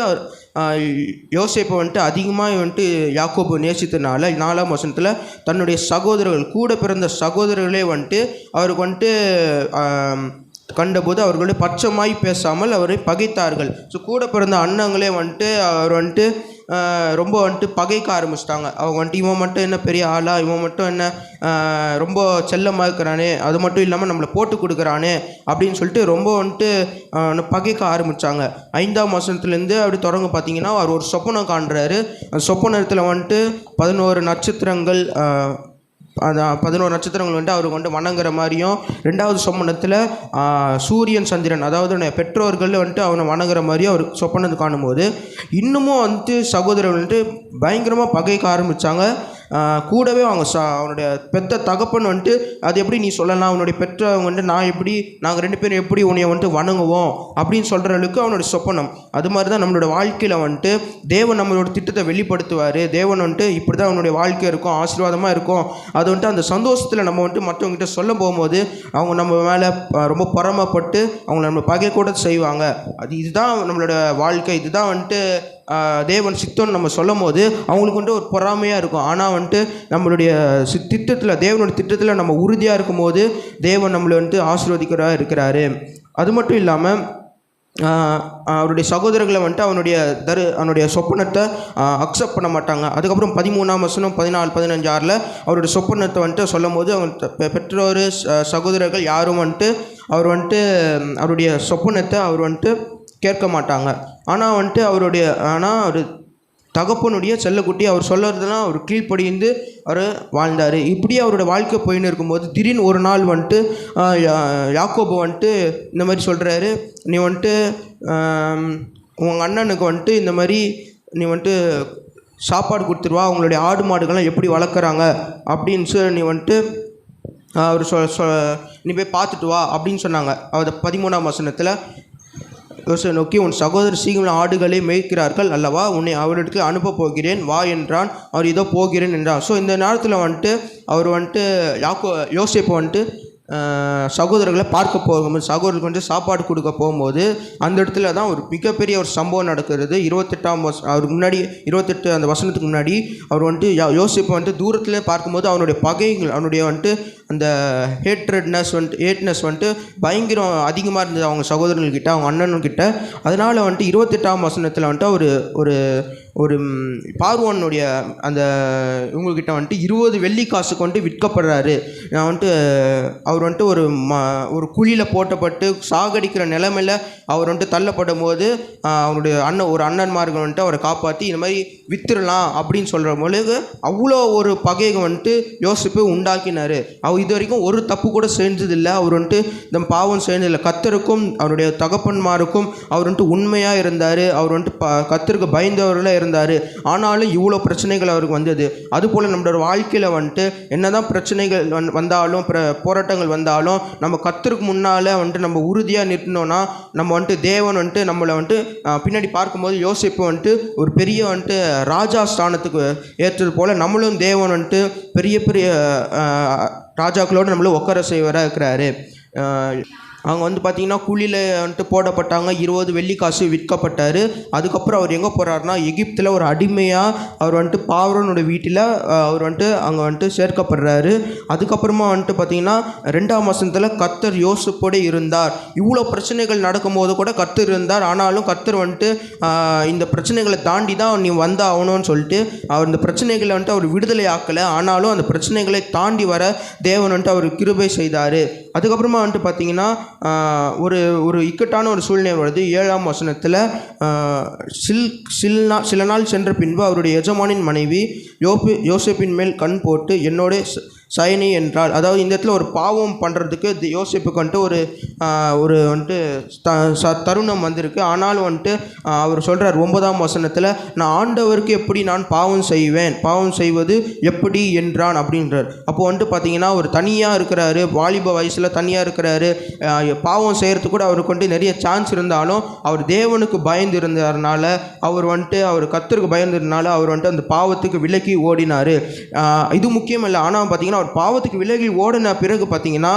Speaker 8: யோசேப்பை வந்துட்டு அதிகமாக வந்துட்டு யாக்கோபு நேசித்தனால 4ஆம் வசனத்தில் தன்னுடைய சகோதரர்கள் கூட பிறந்த சகோதரர்களே வந்துட்டு அவருக்கு வந்துட்டு கண்டபோது அவர்களுடைய பட்சமாய் பேசாமல் அவரை பகைத்தார்கள். ஸோ கூட பிறந்த அண்ணங்களே வந்துட்டு அவர் வந்துட்டு ரொம்ப வந்துட்டு பகைக்க ஆரம்பிச்சிட்டாங்க. அவங்க வந்துட்டு இவன் மட்டும் என்ன பெரிய ஆளா, இவன் மட்டும் என்ன ரொம்ப செல்லமாக இருக்கிறானே, அது மட்டும் இல்லாமல் நம்மளை போட்டு கொடுக்குறானே அப்படின்னு சொல்லிட்டு ரொம்ப வந்துட்டு பகைக்க ஆரம்பித்தாங்க. 5ஆம் வசனத்துலேருந்து அப்படி தொடங்க பார்த்தீங்கன்னா அவர் ஒரு சொப்பனம் காண்றாரு. அந்த சொப்பனத்தில் வந்துட்டு 11 நட்சத்திரங்கள் அதான் 11 நட்சத்திரங்கள் வந்துட்டு அவருக்கு வந்துட்டு வணங்குற மாதிரியும், 2வது சொப்பனத்தில் சூரியன் சந்திரன் அதாவது பெற்றோர்கள் வந்துட்டு அவனை வணங்குற மாதிரியும் அவர் சொப்பனத்தை காணும்போது இன்னமும் வந்துட்டு சகோதரர்கள் வந்துட்டு பயங்கரமாக பகைக்க ஆரம்பித்தாங்க. கூடவே அவங்க அவனுடைய பெத்த தகப்பன் வந்துட்டு அது எப்படி நீ சொல்லலாம், அவனுடைய பெற்றவங்க வந்துட்டு நாங்கள் 2 பேரும் எப்படி உன்னைய வந்துட்டு வணங்குவோம் அப்படின்னு சொல்கிற அளவுக்கு அவனுடைய சொப்பனம். அது மாதிரி தான் நம்மளோட வாழ்க்கையில் வந்துட்டு தேவன் நம்மளோட திட்டத்தை வெளிப்படுத்துவார். தேவன் வந்துட்டு இப்படி தான் அவனுடைய வாழ்க்கை இருக்கும், ஆசீர்வாதமாக இருக்கும். அது வந்துட்டு அந்த சந்தோஷத்தில் நம்ம வந்துட்டு மற்றவங்ககிட்ட சொல்ல போகும்போது அவங்க நம்ம மேலே ரொம்ப பொறாமைப்பட்டு அவங்க நம்ம பகை கூட செய்வாங்க. இதுதான் நம்மளோட வாழ்க்கை, இதுதான் வந்துட்டு தேவன் சித்தம்னு நம்ம சொல்லும் போது அவங்களுக்கு வந்துட்டு ஒரு பொறாமையாக இருக்கும். ஆனால் வந்துட்டு நம்மளுடைய திட்டத்தில் தேவனுடைய திட்டத்தில் நம்ம உறுதியாக இருக்கும் போது தேவன் நம்மளை வந்துட்டு ஆசீர்வதிக்கிறா இருக்கிறாரு. அது மட்டும் இல்லாமல் அவருடைய சகோதரர்களை வந்துட்டு அவனுடைய சொப்பனத்தை அக்செப்ட் பண்ண மாட்டாங்க. அதுக்கப்புறம் 13ஆம் வசனம் 14, 15, 6 அவருடைய சொப்பனத்தை வந்துட்டு சொல்லும் போது அவங்க பெற்றோர் சகோதரர்கள் யாரும் வந்துட்டு அவருடைய சொப்பனத்தை அவர் வந்துட்டு கேட்க மாட்டாங்க. ஆனால் அவர் தகப்பனுடைய செல்லக்குட்டி அவர் சொல்கிறதுலாம் அவர் கீழ்ப்படிந்து அவர் வாழ்ந்தார். இப்படி அவரோட வாழ்க்கை போயின்னு இருக்கும்போது திடீர்னு ஒரு நாள் வந்துட்டு யாக்கோபு வந்துட்டு இந்த மாதிரி சொல்கிறாரு, நீ வந்துட்டு உங்கள் அண்ணனுக்கு வந்துட்டு இந்த மாதிரி நீ வந்துட்டு சாப்பாடு கொடுத்துருவா, அவங்களுடைய ஆடு மாடுகள்லாம் எப்படி வளர்க்குறாங்க அப்படின்னு சொல்லி நீ வந்துட்டு அவர் நீ போய் பார்த்துட்டு வா அப்படின்னு சொன்னாங்க. அவர் 13ஆம் வசனத்தில் யோசேப்பை நோக்கி உன் சகோதரர் சீக்கிரம் ஆடுகளை மேய்க்கிறார்கள் அல்லவா, உன்னை அவரிடத்துக்கு அனுப்ப போகிறேன் வா என்றான். அவர் இதோ போகிறேன் என்றான். ஸோ இந்த நேரத்தில் வந்துட்டு அவர் வந்துட்டு யோசேப்பு வந்துட்டு சகோதரர்களை பார்க்க போகும்போது சகோதரர்களுக்கு வந்து சாப்பாடு கொடுக்க போகும்போது அந்த இடத்துல தான் ஒரு மிகப்பெரிய ஒரு சம்பவம் நடக்கிறது. 28ஆம் அவருக்கு முன்னாடி 28 அந்த வசனத்துக்கு முன்னாடி அவர் வந்துட்டு யோசேப்பு வந்துட்டு தூரத்துலேயே பார்க்கும்போது அவனுடைய பகைகள் அவனுடைய வந்துட்டு அந்த ஹேட்னஸ் வந்துட்டு பயங்கரம் அதிகமாக இருந்தது அவங்க சகோதரர்கள்கிட்ட, அவங்க அண்ணன்கிட்ட. அதனால் வந்துட்டு 28ஆம் வசனத்தில் வந்துட்டு ஒரு ஒரு பார்வோனுடைய அந்த இவங்கக்கிட்ட வந்துட்டு 20 வெள்ளி காசு கொண்டு விற்கப்படுறாரு. வந்துட்டு அவர் வந்துட்டு ஒரு குழியில் போட்டப்பட்டு சாகடிக்கிற நிலைமையில் அவர் வந்துட்டு தள்ளப்படும் போது அவருடைய அண்ணன்மார்கள் வந்துட்டு அவரை காப்பாற்றி இந்த மாதிரி வித்துடலாம் அப்படின்னு சொல்கிற பொழுது அவ்வளோ ஒரு பகையை வந்துட்டு யோசிப்பு உண்டாக்கினார். அவர் இது வரைக்கும் ஒரு தப்பு கூட செஞ்சதில்லை. அவர் வந்துட்டு இந்த பாவம் செஞ்சதில்லை. கர்த்தருக்கும் அவருடைய தகப்பன்மாருக்கும் அவர் வந்துட்டு உண்மையாக இருந்தார். அவர் வந்துட்டு கர்த்தருக்கு பயந்தவர்களாக இருந்தார். ஆனாலும் இவ்வளோ பிரச்சனைகள் அவருக்கு வந்தது. அதுபோல் நம்மளோட வாழ்க்கையில் வந்துட்டு என்னதான் பிரச்சனைகள் வந்தாலும் போராட்டங்கள் வந்தாலும் நம்ம கர்த்தருக்கு முன்னால் வந்துட்டு நம்ம உறுதியாக நிற்கணும்னா நம்ம வந்துட்டு தேவன் வந்துட்டு நம்மளை வந்துட்டு பின்னாடி பார்க்கும்போது யோசிப்பு வந்துட்டு ஒரு பெரிய வந்துட்டு ராஜா ஸ்தானத்துக்கு ஏற்றது போல் நம்மளும் தேவன் வந்துட்டு பெரிய பெரிய ராஜாக்களோடு நம்மள உட்கார செய்வராக இருக்கிறாரு. அவங்க வந்து பார்த்திங்கன்னா குழியில் வந்துட்டு போடப்பட்டாங்க. 20 வெள்ளி காசு விற்கப்பட்டார். அதுக்கப்புறம் அவர் எங்கே போகிறாருனா எகிப்தில் ஒரு அடிமையாக அவர் வந்துட்டு பார்வோனோட வீட்டில் அவர் வந்துட்டு அங்கே வந்துட்டு சேர்க்கப்படுறாரு. அதுக்கப்புறமா வந்துட்டு பார்த்திங்கன்னா 2ஆம் வசனத்தில் கர்த்தர் யோசேப்போடு இருந்தார். இவ்வளோ பிரச்சனைகள் நடக்கும்போது கூட கர்த்தர் இருந்தார். ஆனாலும் கர்த்தர் வந்துட்டு இந்த பிரச்சனைகளை தாண்டி தான் நீ வந்தாகணும்னு சொல்லிட்டு அவர் இந்த பிரச்சனைகளை வந்துட்டு அவர் விடுதலை ஆக்கலை. ஆனாலும் அந்த பிரச்சனைகளை தாண்டி வர தேவன் வந்துட்டு அவர் கிருபை செய்தார். அதுக்கப்புறமா வந்துட்டு பார்த்திங்கன்னா ஒரு இக்கட்டான ஒரு சூழ்நிலை வருது. 7ஆம் வசனத்தில் சில நாள் சென்ற பின்பு அவருடைய எஜமானின் மனைவி யோசேப்பின் மேல் கண் போட்டு என்னோட சயனி என்றாள். அதாவது இந்த இடத்துல ஒரு பாவம் பண்ணுறதுக்கு யோசேப்புக்கு வந்துட்டு ஒரு வந்துட்டு தருணம் வந்திருக்கு. ஆனாலும் வந்துட்டு அவர் சொல்கிறார் 9ஆம் வசனத்தில் நான் ஆண்டவருக்கு எப்படி நான் பாவம் செய்வேன், பாவம் செய்வது எப்படி என்றான் அப்படின்றார். அப்போது வந்துட்டு பார்த்தீங்கன்னா ஒரு தனியாக இருக்கிறாரு, வாலிப வயசில் தனியாக இருக்கிறாரு. பாவம் செய்கிறதுக்கு கூட அவருக்கு வந்துட்டு நிறைய சான்ஸ் இருந்தாலும் அவர் தேவனுக்கு பயந்து இருந்ததுனால அவர் கர்த்தருக்கு பயந்துறதுனால அவர் வந்துட்டு அந்த பாவத்துக்கு விலக்கி ஓடினார். இது முக்கியம் இல்லை. ஆனால் பார்த்தீங்கன்னா பார்த்தீங்கன்னா அவர் பாவத்துக்கு விலகி ஓடின பிறகு பார்த்தீங்கன்னா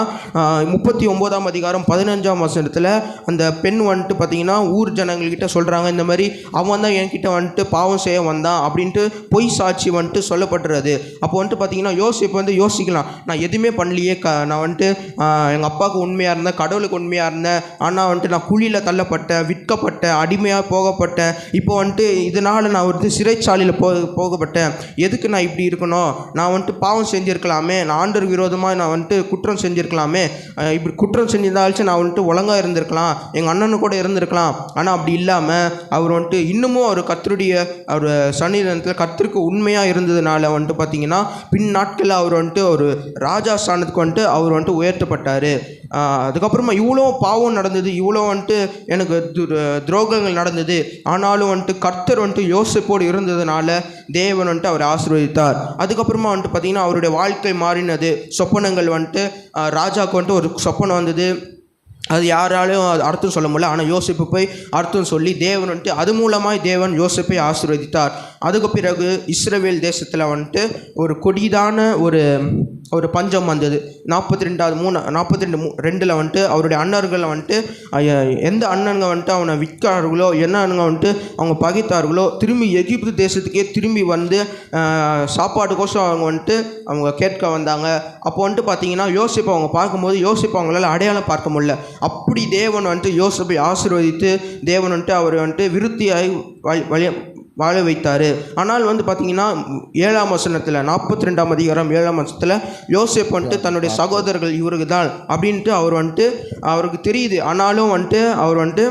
Speaker 8: 39ஆம் அதிகாரம் 15ஆம் வசனத்தில் அந்த பெண் வந்துட்டு பார்த்தீங்கன்னா ஊர் ஜனங்கள்கிட்ட சொல்கிறாங்க, இந்த மாதிரி அவன் தான் என்கிட்ட வந்துட்டு பாவம் செய்ய வந்தான் அப்படின்ட்டு பொய் சாட்சி வந்துட்டு சொல்லப்படுறது. அப்போ வந்துட்டு பார்த்தீங்கன்னா யோசிப்பு வந்து யோசிக்கலாம், நான் எதுவுமே பண்ணலையே, நான் வந்துட்டு எங்கள் அப்பாவுக்கு உண்மையாக இருந்தேன், கடவுளுக்கு உண்மையாக இருந்தேன், ஆனால் வந்துட்டு நான் குழியில் தள்ளப்பட்டேன், விற்கப்பட்டேன், அடிமையாக போகப்பட்டேன், இப்போ வந்துட்டு இதனால் நான் வந்து சிறைச்சாலையில் போகப்பட்டேன், எதுக்கு நான் இப்படி இருக்கணும், நான் வந்துட்டு பாவம் செஞ்சுருக்கலாமே, நான் ஆண்டவர் விரோதமாக நான் வந்துட்டு குற்றம் செஞ்சுருக்கலாமே, இப்படி குற்றம் செஞ்சிருந்தாலும் நான் வந்துட்டு ஒழுங்காக இருந்திருக்கலாம், எங்கள் அண்ணனு கூட இருந்திருக்கலாம். ஆனால் அப்படி இல்லாமல் அவர் வந்துட்டு இன்னமும் அவர் கர்த்தருடைய அவர் சன்னிதானத்தில் கர்த்தருக்கு உண்மையாக இருந்ததுனால வந்துட்டு பார்த்தீங்கன்னா பின் நாட்களில் அவர் வந்துட்டு ஒரு ராஜா ஸ்தானத்துக்கு வந்துட்டு அவர் வந்துட்டு உயர்த்தப்பட்டார். அதுக்கப்புறமா இவ்வளோ பாவம் நடந்தது, இவ்வளோ வந்துட்டு எனக்கு துரோகங்கள் நடந்தது, ஆனாலும் வந்துட்டு கர்த்தர் வந்துட்டு யோசிப்போடு இருந்ததுனால தேவன் வந்துட்டு அவரை ஆசீர்வதித்தார். அதுக்கப்புறமா வந்துட்டு பார்த்திங்கன்னா அவருடைய வாழ்க்கை மாறினது. சொப்பனங்கள் வந்துட்டு ராஜாவுக்கு வந்துட்டு ஒரு சொப்பனம் வந்தது, அது யாராலையும் அர்த்தம் சொல்ல முடியல, ஆனால் யோசிப்பு போய் அர்த்தம் சொல்லி தேவன் வந்துட்டு அது மூலமாக தேவன் யோசிப்பை ஆசீர்வதித்தார். அதுக்கு பிறகு இஸ்ரவேல் தேசத்தில் வந்துட்டு ஒரு கொடிதான ஒரு பஞ்சம் வந்தது. 42:2 வந்துட்டு அவருடைய அண்ணர்களை வந்துட்டு எந்த அண்ணனுங்க வந்துட்டு அவனை விற்கிறார்களோ, என்ன அண்ணங்க வந்துட்டு அவங்க பகைத்தார்களோ திரும்பி எகிப்து தேசத்துக்கே திரும்பி வந்து சாப்பாட்டுக்கோசம் அவங்க வந்துட்டு அவங்க கேட்க வந்தாங்க. அப்போ வந்துட்டு பார்த்தீங்கன்னா யோசிப்பை அவங்க பார்க்கும்போது யோசிப்பை அவங்களால அடையாளம் பார்க்க முடியல. அப்படி தேவன் வந்துட்டு யோசிப்பை ஆசீர்வதித்து தேவன் வந்துட்டு அவர் வந்துட்டு விருத்தியாகி வாழ வைத்தார். ஆனால் வந்து பார்த்தீங்கன்னா 7ஆம் வசனத்தில் 42ஆம் அதிகாரம் 7ஆம் வசனத்தில் யோசேப்பு வந்துட்டு தன்னுடைய சகோதரர்கள் இவருக்கு தான் அப்படின்ட்டு அவருக்கு தெரியுது. ஆனாலும் வந்துட்டு அவர் வந்துட்டு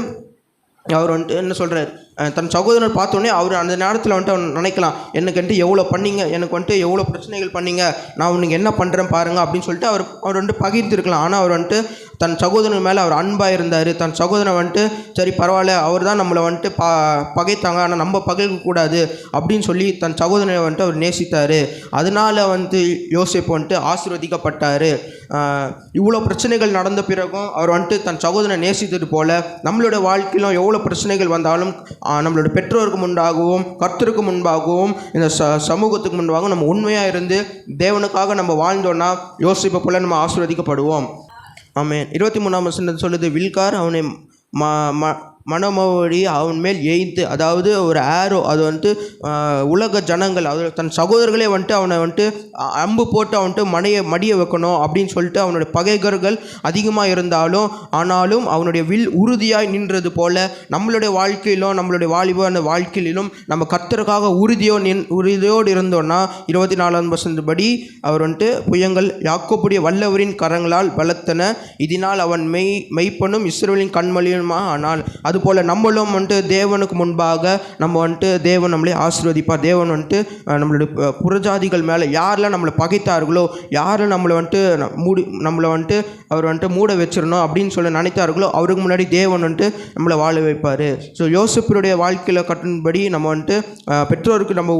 Speaker 8: என்ன சொல்கிறார், தன் சகோதரர் பார்த்தோன்னே அவர் அந்த நேரத்தில் வந்துட்டு அவன் நினைக்கலாம், எனக்கு வந்துட்டு எவ்வளோ பண்ணிங்க, எனக்கு வந்துட்டு எவ்வளோ பிரச்சனைகள் பண்ணிங்க, நான் உனக்கு என்ன பண்ணுறேன் பாருங்கள் அப்படின்னு சொல்லிட்டு அவர் வந்துட்டு பகிர்ந்துருக்கலாம். ஆனால் அவர் வந்துட்டு தன் சகோதரன் மேலே அவர் அன்பாக இருந்தார். தன் சகோதரன் வந்துட்டு சரி பரவாயில்ல, அவர் தான் நம்மளை வந்துட்டு பகைத்தாங்க, ஆனால் நம்ம பகைக்கக்கூடாது அப்படின்னு சொல்லி தன் சகோதரனை வந்துட்டு அவர் நேசித்தார். அதனால் வந்து யோசேப்பு வந்துட்டு ஆசீர்வதிக்கப்பட்டார். இவ்வளோ பிரச்சனைகள் நடந்த பிறகும் அவர் வந்துட்டு தன் சகோதரனை நேசித்தது போல் நம்மளோட வாழ்க்கையிலும் எவ்வளோ பிரச்சனைகள் வந்தாலும் நம்மளோட பெற்றோருக்கு முன்பாகவும் கர்த்தருக்கு முன்பாகவும் இந்த சமூகத்துக்கு முன்பாகவும் நம்ம உண்மையாக இருந்து தேவனுக்காக நம்ம வாழ்ந்தோன்னா யோசிப்பை போல் நம்ம ஆசீர்வதிக்கப்படுவோம். ஆமென். 23ஆம் வசனம் சொல்லுது, வில்கார் அவனை மனமோடி அவன் மேல் எய்த்து, அதாவது ஒரு ஆரோ, அது வந்துட்டு உலக ஜனங்கள், அது தன் சகோதரர்களே வந்துட்டு அவனை வந்துட்டு அம்பு போட்டு அவன்ட்டு மடிய வைக்கணும் அப்படின்னு சொல்லிட்டு அவனுடைய பகைகர்கள் அதிகமாக இருந்தாலும் ஆனாலும் அவனுடைய வில் உறுதியாய் நின்றது போல நம்மளுடைய வாழ்க்கையிலும் நம்மளுடைய வாலிபான வாழ்க்கையிலும் நம்ம கர்த்தருக்காக உறுதியோடு இருந்தோன்னா 24ஆம் வசனப்படி அவர் வந்துட்டு புயங்கள் யாக்கோபுடைய வல்லவரின் கரங்களால் பலத்தன, இதனால் அவன் மெய்ப்பனும் இஸ்ரவேலின் கண்மொழியுமா ஆனால். அதுபோல் நம்மளும் வந்துட்டு தேவனுக்கு முன்பாக நம்ம வந்துட்டு தேவன் நம்மளே ஆசீர்வதிப்பார். தேவன் வந்துட்டு நம்மளுடைய புறஜாதிகள் மேலே யாரெல்லாம் நம்மளை பகைத்தார்களோ, யாரும் நம்மளை வந்துட்டு நம்மளை வந்துட்டு அவர் வந்துட்டு மூட வச்சிடணும் அப்படின்னு சொல்லி நினைத்தார்களோ அவருக்கு முன்னாடி தேவன் வந்துட்டு நம்மளை வாழ வைப்பார். ஸோ யோசேப்புடைய வாழ்க்கையில் கட்டின்படி நம்ம வந்துட்டு பெற்றோருக்கு நம்ம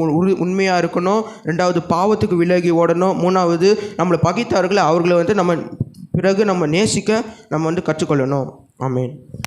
Speaker 8: உண்மையாக இருக்கணும். 2வது பாவத்துக்கு விலகி ஓடணும். 3வது நம்மளை பகைத்தார்களோ அவர்களை வந்துட்டு நம்ம பிறகு நம்ம நேசிக்க நம்ம வந்து கற்றுக்கொள்ளணும். ஆமென்.